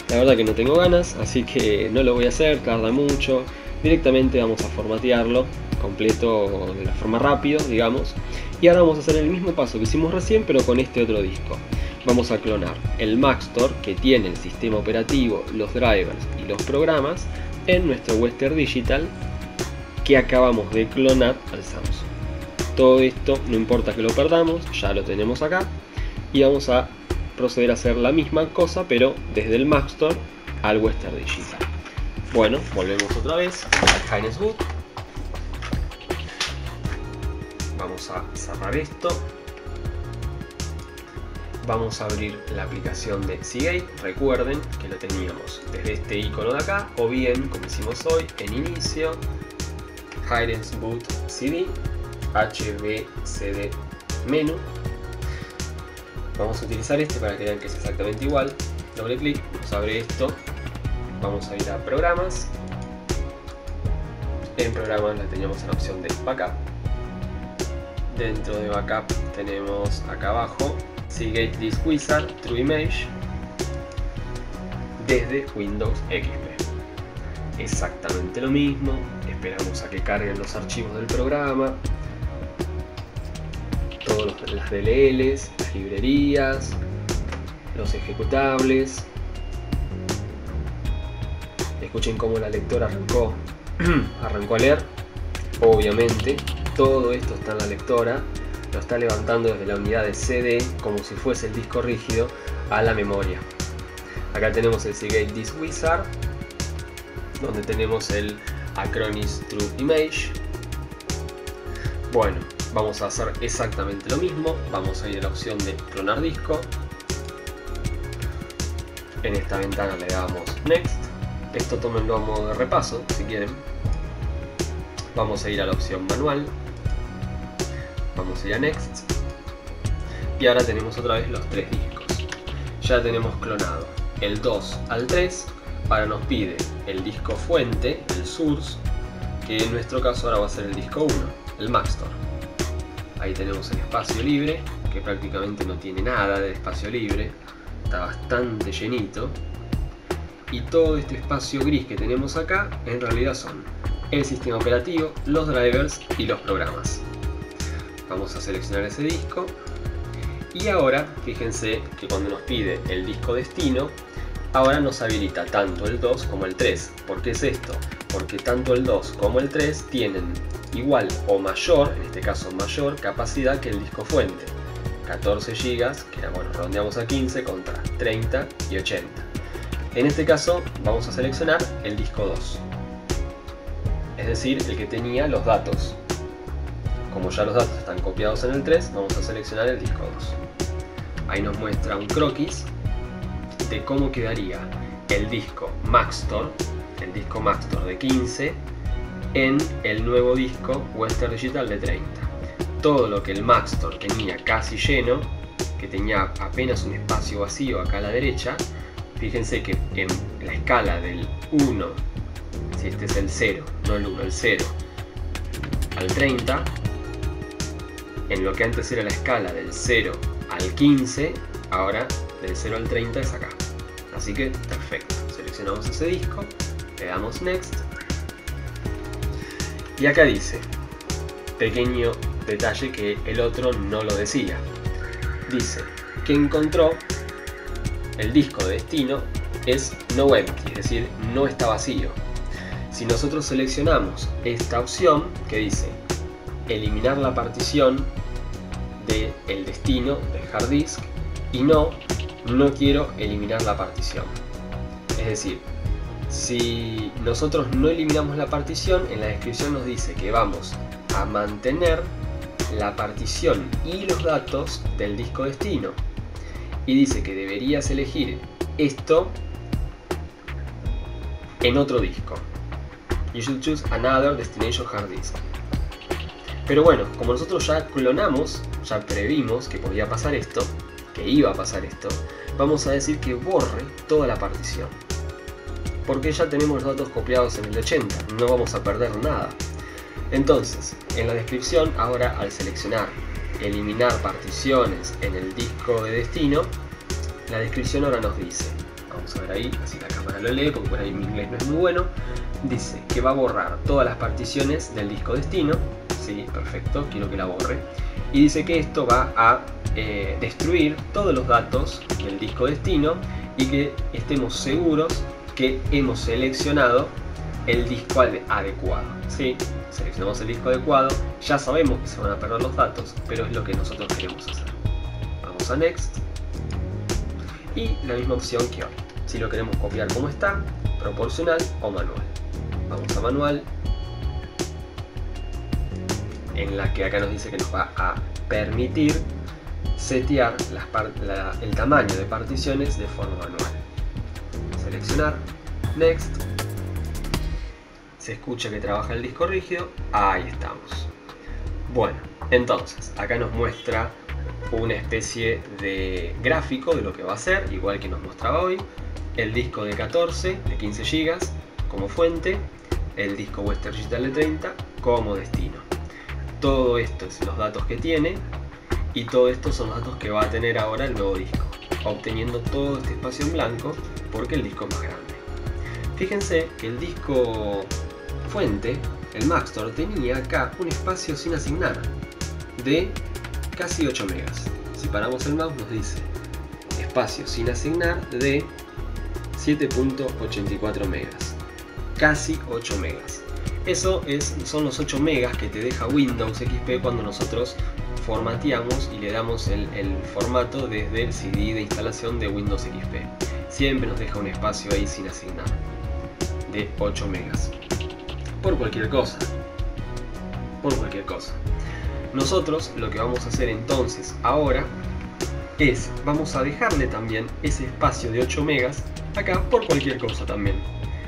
la verdad que no tengo ganas, así que no lo voy a hacer, tarda mucho. Directamente vamos a formatearlo completo de la forma rápido, digamos. Y ahora vamos a hacer el mismo paso que hicimos recién, pero con este otro disco. Vamos a clonar el Maxtor, que tiene el sistema operativo, los drivers y los programas, en nuestro Western Digital que acabamos de clonar al Samsung. Todo esto no importa que lo perdamos, ya lo tenemos acá, y vamos a proceder a hacer la misma cosa, pero desde el Maxtor al Western Digital. Bueno, volvemos otra vez al Hirenz Boot. Vamos a cerrar esto. Vamos a abrir la aplicación de Seagate. Recuerden que lo teníamos desde este icono de acá, o bien, como hicimos hoy, en inicio, Hidden Boot CD, HBCD Menú. Vamos a utilizar este para que vean que es exactamente igual. Doble clic, nos abre esto. Vamos a ir a programas. En programas la teníamos en la opción de backup. Dentro de backup tenemos acá abajo Seagate Disk Wizard True Image desde Windows XP. Exactamente lo mismo. Esperamos a que carguen los archivos del programa, todas las DLLs, las librerías, los ejecutables. Escuchen cómo la lectora arrancó a leer. Obviamente todo esto está en la lectora, lo está levantando desde la unidad de CD como si fuese el disco rígido a la memoria. Acá tenemos el Seagate Disk Wizard, donde tenemos el Acronis True Image. Bueno, vamos a hacer exactamente lo mismo. Vamos a ir a la opción de clonar disco. En esta ventana le damos Next. Esto tómenlo a modo de repaso si quieren. Vamos a ir a la opción manual. Vamos a ir a Next. Y ahora tenemos otra vez los tres discos. Ya tenemos clonado el 2 al 3. Ahora nos pide el disco fuente, el source, que en nuestro caso ahora va a ser el disco 1, el Maxtor. Ahí tenemos el espacio libre, que prácticamente no tiene nada de espacio libre, está bastante llenito. Y todo este espacio gris que tenemos acá, en realidad son el sistema operativo, los drivers y los programas. Vamos a seleccionar ese disco. Y ahora, fíjense que cuando nos pide el disco destino, ahora nos habilita tanto el 2 como el 3. ¿Por qué es esto? Porque tanto el 2 como el 3 tienen igual o mayor, en este caso mayor, capacidad que el disco fuente. 14 GB, que bueno, redondeamos a 15 contra 30 y 80. En este caso vamos a seleccionar el disco 2. Es decir, el que tenía los datos. Como ya los datos están copiados en el 3, vamos a seleccionar el disco 2. Ahí nos muestra un croquis de cómo quedaría el disco Maxtor de 15 en el nuevo disco Western Digital de 30. Todo lo que el Maxtor tenía casi lleno, que tenía apenas un espacio vacío acá a la derecha, fíjense que en la escala del 1, si este es el 0, no el 1, el 0, al 30, en lo que antes era la escala del 0 al 15, ahora del 0 al 30 es acá. Así que perfecto, seleccionamos ese disco, le damos Next. Y acá dice, pequeño detalle que el otro no lo decía. Dice que encontró el disco de destino es no empty, es decir, no está vacío. Si nosotros seleccionamos esta opción que dice eliminar la partición del destino del hard disk y no quiero eliminar la partición. Es decir, si nosotros no eliminamos la partición, en la descripción nos dice que vamos a mantener la partición y los datos del disco destino. Y dice que deberías elegir esto en otro disco. You should choose another destination hard disk. Pero bueno, como nosotros ya clonamos, ya previmos que podía pasar esto, que iba a pasar esto, vamos a decir que borre toda la partición. Porque ya tenemos los datos copiados en el 80, no vamos a perder nada. Entonces, en la descripción, ahora al seleccionar eliminar particiones en el disco de destino, la descripción ahora nos dice, vamos a ver ahí, así la cámara lo lee, porque por ahí mi inglés no es muy bueno, dice que va a borrar todas las particiones del disco destino. Sí, perfecto, quiero que la borre. Y dice que esto va a destruir todos los datos del disco destino y que estemos seguros que hemos seleccionado el disco adecuado. ¿Sí? Seleccionamos el disco adecuado, ya sabemos que se van a perder los datos, pero es lo que nosotros queremos hacer. Vamos a Next. Y la misma opción que hoy. Si lo queremos copiar como está, proporcional o manual. Vamos a manual. En la que acá nos dice que nos va a permitir setear el tamaño de particiones de forma manual. Seleccionar, Next. se escucha que trabaja el disco rígido. Ahí estamos. Bueno, entonces acá nos muestra una especie de gráfico de lo que va a ser, igual que nos mostraba hoy. El disco de 14, de 15 GB como fuente, el disco Western Digital de 30 como destino. Todo esto es los datos que tiene y todo esto son los datos que va a tener ahora el nuevo disco, obteniendo todo este espacio en blanco porque el disco es más grande. Fíjense que el disco fuente, el Maxtor, tenía acá un espacio sin asignar de casi 8 megas. Si paramos el mouse nos dice espacio sin asignar de 7.84 megas, casi 8 megas. Eso son los 8 megas que te deja Windows XP cuando nosotros formateamos y le damos el formato desde el CD de instalación de Windows XP. Siempre nos deja un espacio ahí sin asignar de 8 megas. Por cualquier cosa. Nosotros lo que vamos a hacer entonces ahora es, vamos a dejarle también ese espacio de 8 megas acá por cualquier cosa también.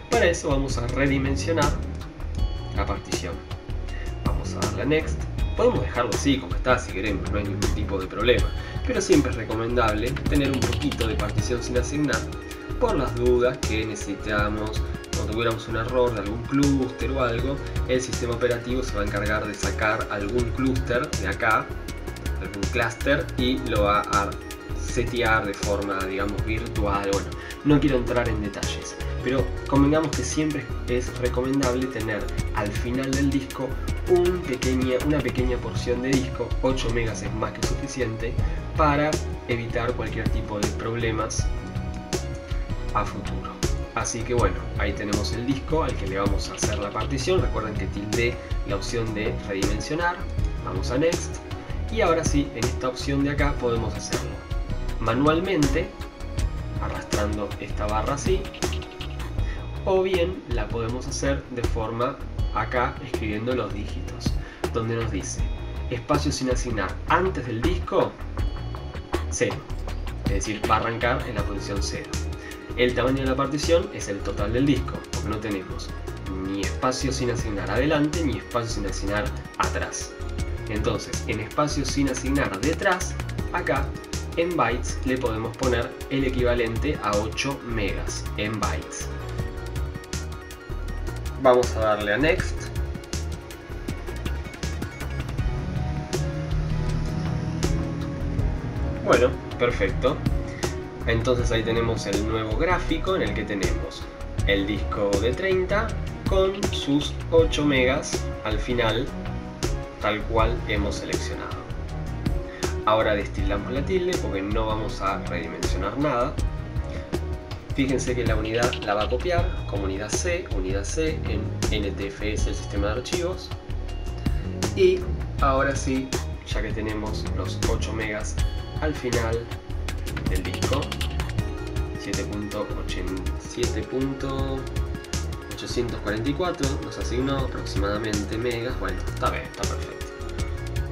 Para eso vamos a redimensionar la partición. Vamos a darle a Next. Podemos dejarlo así como está si queremos, no hay ningún tipo de problema. Pero siempre es recomendable tener un poquito de partición sin asignar por las dudas que necesitamos. Cuando tuviéramos un error de algún clúster o algo, el sistema operativo se va a encargar de sacar algún clúster de acá, algún clúster, y lo va a setear de forma, digamos, virtual. Bueno, no quiero entrar en detalles, pero convengamos que siempre es recomendable tener al final del disco una pequeña porción de disco. 8 megas es más que suficiente para evitar cualquier tipo de problemas a futuro. Así que bueno, ahí tenemos el disco al que le vamos a hacer la partición. Recuerden que tildé la opción de redimensionar. Vamos a Next. Y ahora sí, en esta opción de acá podemos hacerlo manualmente, arrastrando esta barra así. O bien la podemos hacer de forma acá, escribiendo los dígitos. Donde nos dice espacio sin asignar antes del disco, 0. Es decir, va a arrancar en la posición 0. El tamaño de la partición es el total del disco, porque no tenemos ni espacio sin asignar adelante ni espacio sin asignar atrás. Entonces, en espacio sin asignar detrás, acá en bytes le podemos poner el equivalente a 8 megas en bytes. Vamos a darle a Next. Bueno, perfecto. Entonces ahí tenemos el nuevo gráfico en el que tenemos el disco de 30 con sus 8 megas al final, tal cual hemos seleccionado. Ahora destilamos la tilde porque no vamos a redimensionar nada. Fíjense que la unidad la va a copiar como unidad C en NTFS, el sistema de archivos. Y ahora sí, ya que tenemos los 8 megas al final del disco, 7.844 nos asignó aproximadamente megas. Bueno, está bien, está perfecto.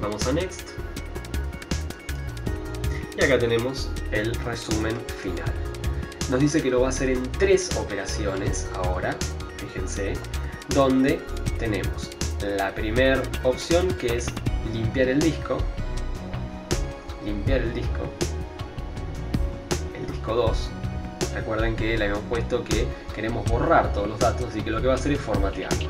Vamos a Next. Y acá tenemos el resumen final. Nos dice que lo va a hacer en 3 operaciones ahora, fíjense, donde tenemos la primera opción, que es limpiar el disco. El disco 2. Recuerden que le habíamos puesto que queremos borrar todos los datos, así que lo que va a hacer es formatearlo.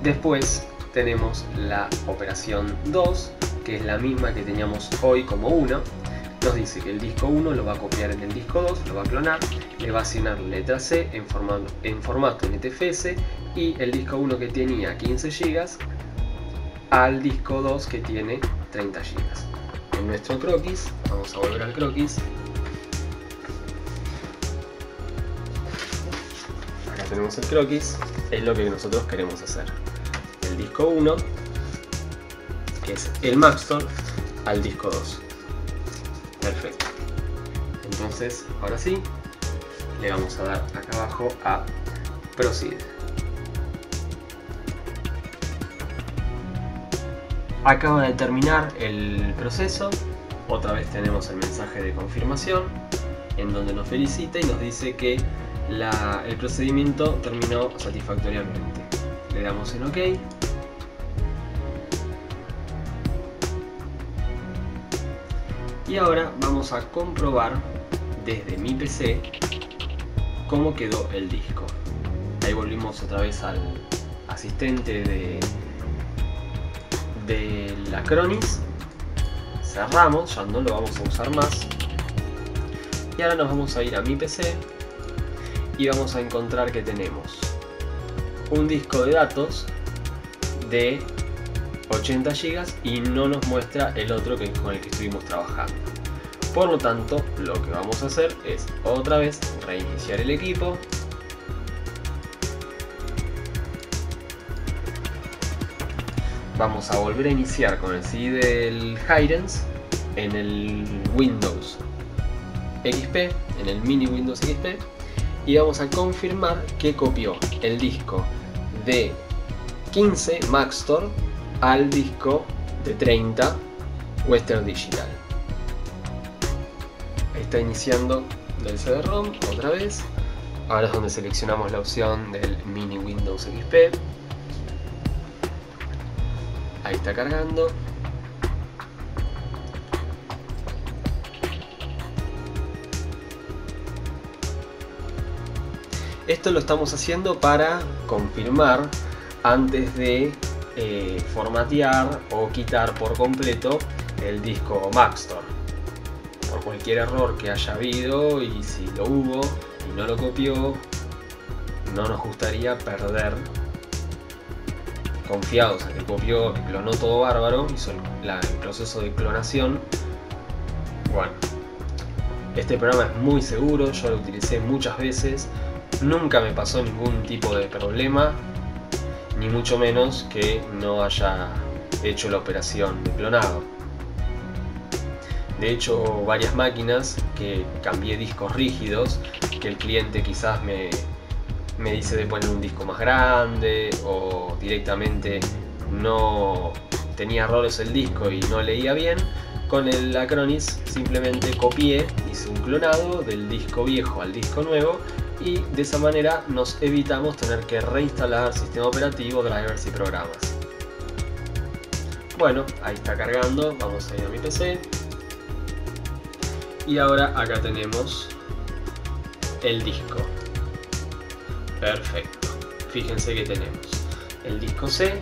Después tenemos la operación 2, que es la misma que teníamos hoy como 1. Nos dice que el disco 1 lo va a copiar en el disco 2, lo va a clonar, le va a asignar letra C en formato NTFS, y el disco 1 que tenía 15 GB al disco 2 que tiene 30 GB. En nuestro croquis, vamos a volver al croquis. Acá tenemos el croquis, es lo que nosotros queremos hacer. El disco 1, que es el Maxtor, al disco 2. Perfecto. Entonces, ahora sí, le vamos a dar acá abajo a Proceed. Acaba de terminar el proceso. Otra vez tenemos el mensaje de confirmación en donde nos felicita y nos dice que el procedimiento terminó satisfactoriamente. Le damos en OK. Y ahora vamos a comprobar desde mi PC cómo quedó el disco. Ahí volvimos otra vez al asistente de la Acronis. Cerramos, ya no lo vamos a usar más. Y ahora nos vamos a ir a mi PC y vamos a encontrar que tenemos un disco de datos de 80 GB y no nos muestra el otro con el que estuvimos trabajando. Por lo tanto, lo que vamos a hacer es otra vez reiniciar el equipo. Vamos a volver a iniciar con el CD del Hirens en el Windows XP, en el mini Windows XP, y vamos a confirmar que copió el disco de 15 Maxtor al disco de 30 Western Digital. Ahí está iniciando del CD-ROM otra vez. Ahora es donde seleccionamos la opción del mini Windows XP. Ahí está cargando. Esto lo estamos haciendo para confirmar antes de formatear o quitar por completo el disco Maxtor. Por cualquier error que haya habido, y si lo hubo y no lo copió, no nos gustaría perder. Confiados en que copió y clonó todo bárbaro, hizo el proceso de clonación. Bueno, este programa es muy seguro, yo lo utilicé muchas veces, nunca me pasó ningún tipo de problema, ni mucho menos que no haya hecho la operación de clonado. De hecho, varias máquinas que cambié discos rígidos, que el cliente quizás me dice de poner un disco más grande, o directamente no tenía errores el disco y no leía bien, con el Acronis simplemente copié, hice un clonado del disco viejo al disco nuevo, y de esa manera nos evitamos tener que reinstalar sistema operativo, drivers y programas. Bueno, ahí está cargando, vamos a ir a mi PC. Y ahora acá tenemos el disco. Perfecto. Fíjense que tenemos el disco C.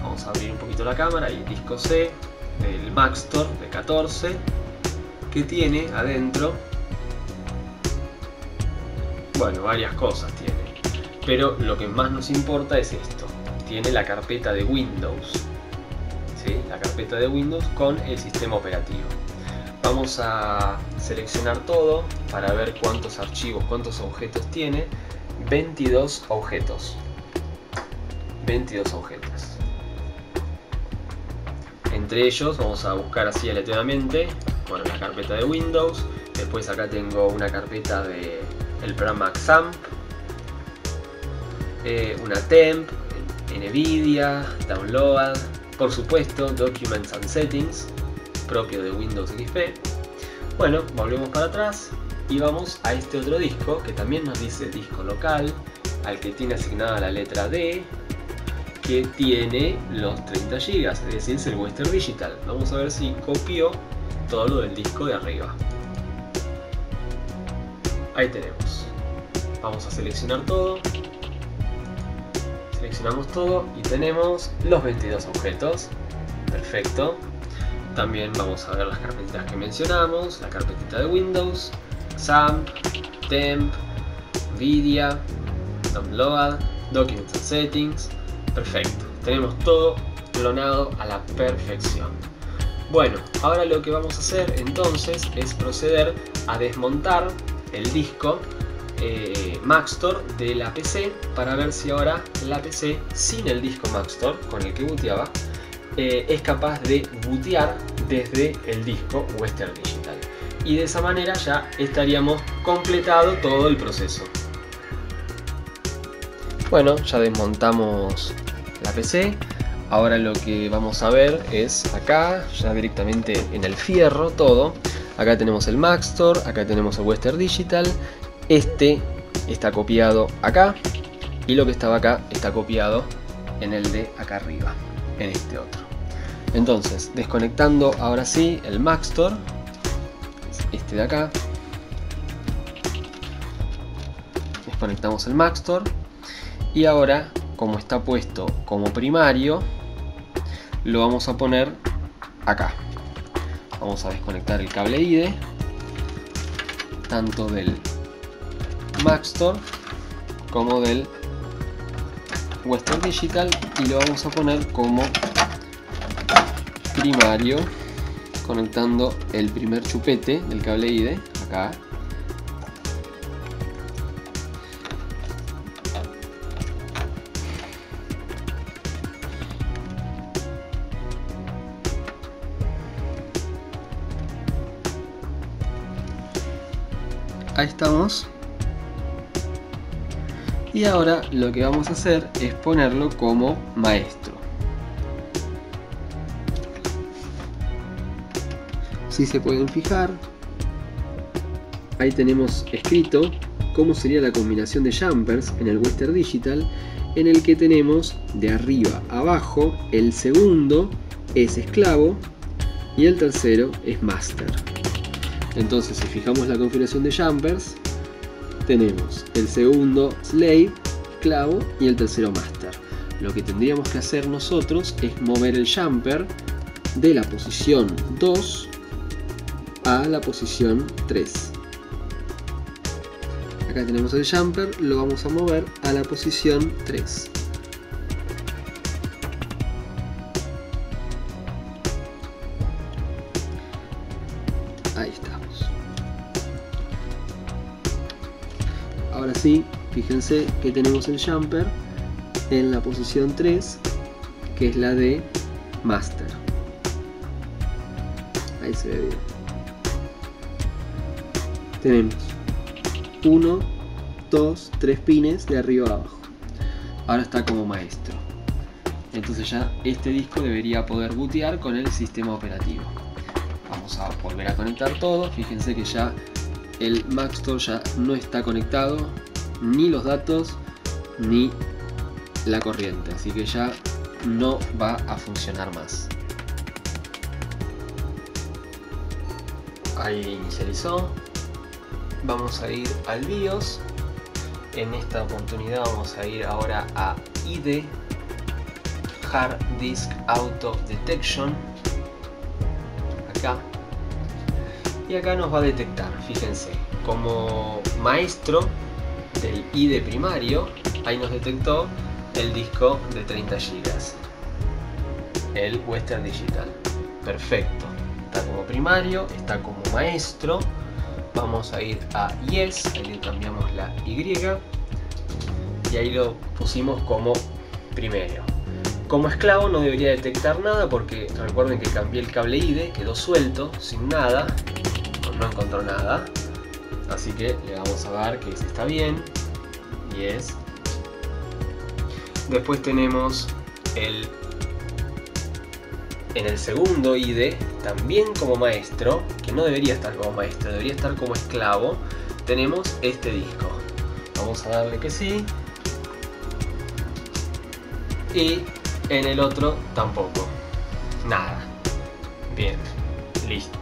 Vamos a abrir un poquito la cámara. Y el disco C del Maxtor de 14, que tiene adentro, bueno, varias cosas tiene, pero lo que más nos importa es esto. Tiene la carpeta de Windows, ¿sí? La carpeta de Windows con el sistema operativo. Vamos a seleccionar todo para ver cuántos archivos, cuántos objetos tiene. 22 objetos. 22 objetos. Entre ellos vamos a buscar así aleatoriamente, bueno, la carpeta de Windows. Después acá tengo una carpeta de el programa XAMPP, una temp, NVIDIA, Download, por supuesto Documents and Settings, propio de Windows XP. Bueno, volvemos para atrás y vamos a este otro disco que también nos dice disco local, al que tiene asignada la letra D, que tiene los 30 GB, es decir, es el Western Digital. Vamos a ver si copió todo lo del disco de arriba. Ahí tenemos. Vamos a seleccionar todo. Seleccionamos todo y tenemos los 22 objetos. Perfecto. También vamos a ver las carpetitas que mencionamos. La carpetita de Windows, XAMPP, Temp, NVIDIA, Download, Documents and Settings. Perfecto. Tenemos todo clonado a la perfección. Bueno, ahora lo que vamos a hacer entonces es proceder a desmontar el disco Maxtor de la PC para ver si ahora la PC sin el disco Maxtor con el que booteaba es capaz de bootear desde el disco Western Digital, y de esa manera ya estaríamos completado todo el proceso. Bueno, ya desmontamos la PC. Ahora lo que vamos a ver es acá, ya directamente en el fierro todo. Acá tenemos el Maxtor, acá tenemos el Western Digital este está copiado acá y lo que estaba acá está copiado en el de acá arriba, en este otro. Entonces, desconectando ahora sí el Maxtor, este de acá, desconectamos el Maxtor y ahora, como está puesto como primario, lo vamos a poner acá. Vamos a desconectar el cable IDE, tanto del Maxtor como del Western Digital, y lo vamos a poner como primario, conectando el primer chupete del cable IDE acá. Ahí estamos. Y ahora lo que vamos a hacer es ponerlo como maestro. Si se pueden fijar, ahí tenemos escrito cómo sería la combinación de jumpers en el Western Digital, en el que tenemos de arriba a abajo, el segundo es esclavo y el tercero es master. Entonces, si fijamos la configuración de jumpers, tenemos el segundo slave, esclavo, y el tercero master. Lo que tendríamos que hacer nosotros es mover el jumper de la posición 2 a la posición 3. Acá tenemos el jumper, lo vamos a mover a la posición 3. Ahí estamos. Ahora sí, fíjense que tenemos el jumper en la posición 3, que es la de master. Ahí se ve bien. Tenemos 1, 2, 3 pines de arriba a abajo. Ahora está como maestro. Entonces ya este disco debería poder bootear con el sistema operativo. Vamos a volver a conectar todo. Fíjense que ya el Maxtor ya no está conectado, ni los datos ni la corriente, así que ya no va a funcionar más. Ahí inicializó. Vamos a ir al BIOS. En esta oportunidad vamos a ir ahora a IDE, Hard Disk Auto Detection, acá. Y acá nos va a detectar, fíjense, como maestro del IDE primario, ahí nos detectó el disco de 30 GB, el Western Digital. Perfecto, está como primario, está como maestro. Vamos a ir a Yes, ahí le cambiamos la Y y ahí lo pusimos como primero. Como esclavo no debería detectar nada porque recuerden que cambié el cable IDE, quedó suelto, sin nada, no encontró nada. Así que le vamos a dar que ese está bien. Yes. Después tenemos en el segundo IDE, también como maestro, que no debería estar como maestro, debería estar como esclavo, tenemos este disco. Vamos a darle que sí. Y en el otro tampoco. Nada. Bien. Listo.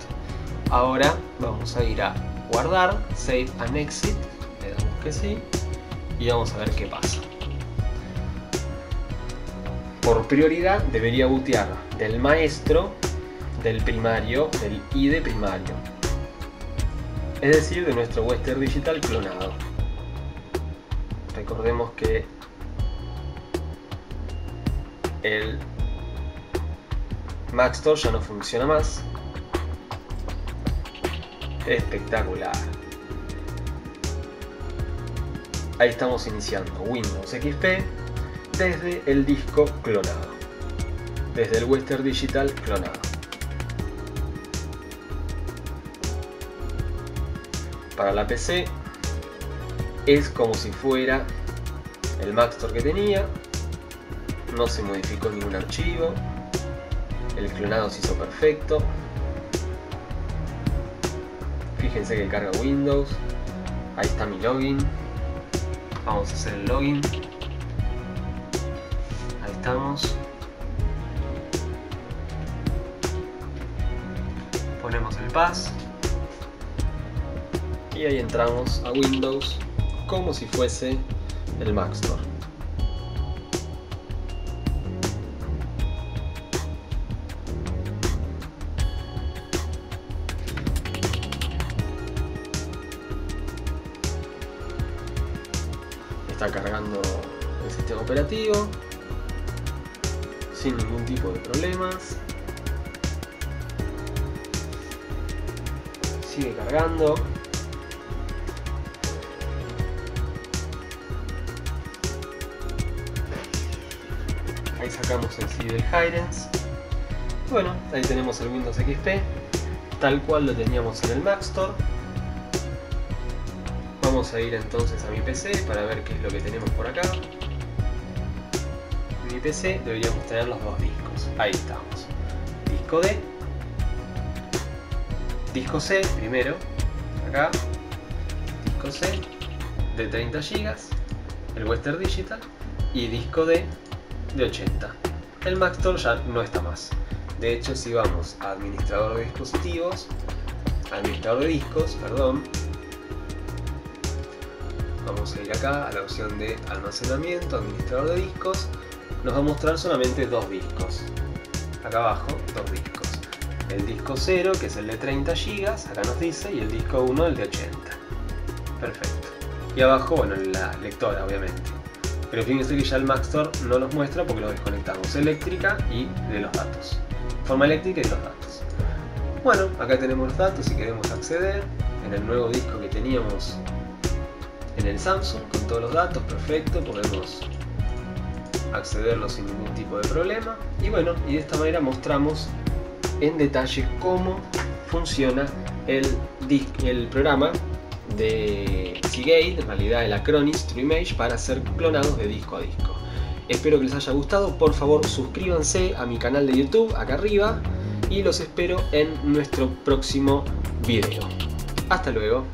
Ahora vamos a ir a guardar, Save and Exit. Le damos que sí. Y vamos a ver qué pasa. Por prioridad debería bootear del maestro, del primario, del IDE primario. Es decir, de nuestro Western Digital clonado. Recordemos que el Maxtor ya no funciona más. Espectacular. Ahí estamos iniciando Windows XP desde el disco clonado, desde el Western Digital clonado. Para la PC es como si fuera el Maxtor que tenía, no se modificó ningún archivo, el clonado se hizo perfecto. Fíjense que carga Windows, Ahí está mi login. Vamos a hacer el login. Ahí estamos. Ponemos el pass. Y ahí entramos a Windows como si fuese el Mac Store. Está cargando el sistema operativo sin ningún tipo de problemas. Sigue cargando. Ahí sacamos el CD del Hirens. Bueno, ahí tenemos el Windows XP tal cual lo teníamos en el Mac Store. Vamos a ir entonces a mi PC para ver qué es lo que tenemos por acá. En mi PC deberíamos tener los dos discos. Ahí estamos. Disco D. Disco C primero. Acá. Disco C de 30 GB. El Western Digital. Y disco D de 80. El Mac Store ya no está más. De hecho, si vamos a administrador de dispositivos, administrador de discos, perdón, vamos a ir acá a la opción de almacenamiento, administrador de discos, nos va a mostrar solamente dos discos. Acá abajo, dos discos. El disco 0, que es el de 30 GB, acá nos dice, y el disco 1, el de 80. Perfecto. Y abajo, bueno, la lectora, obviamente. Pero fíjense que ya el Mac Store no los muestra porque los desconectamos eléctrica y de los datos. Forma eléctrica y los datos. Bueno, acá tenemos los datos si queremos acceder. En el nuevo disco que teníamos en el Samsung, con todos los datos, perfecto, podemos accederlos sin ningún tipo de problema. Y bueno, y de esta manera mostramos en detalle cómo funciona el programa de Seagate, en realidad el Acronis True Image, para ser clonados de disco a disco. Espero que les haya gustado. Por favor, suscríbanse a mi canal de YouTube acá arriba y los espero en nuestro próximo video. Hasta luego.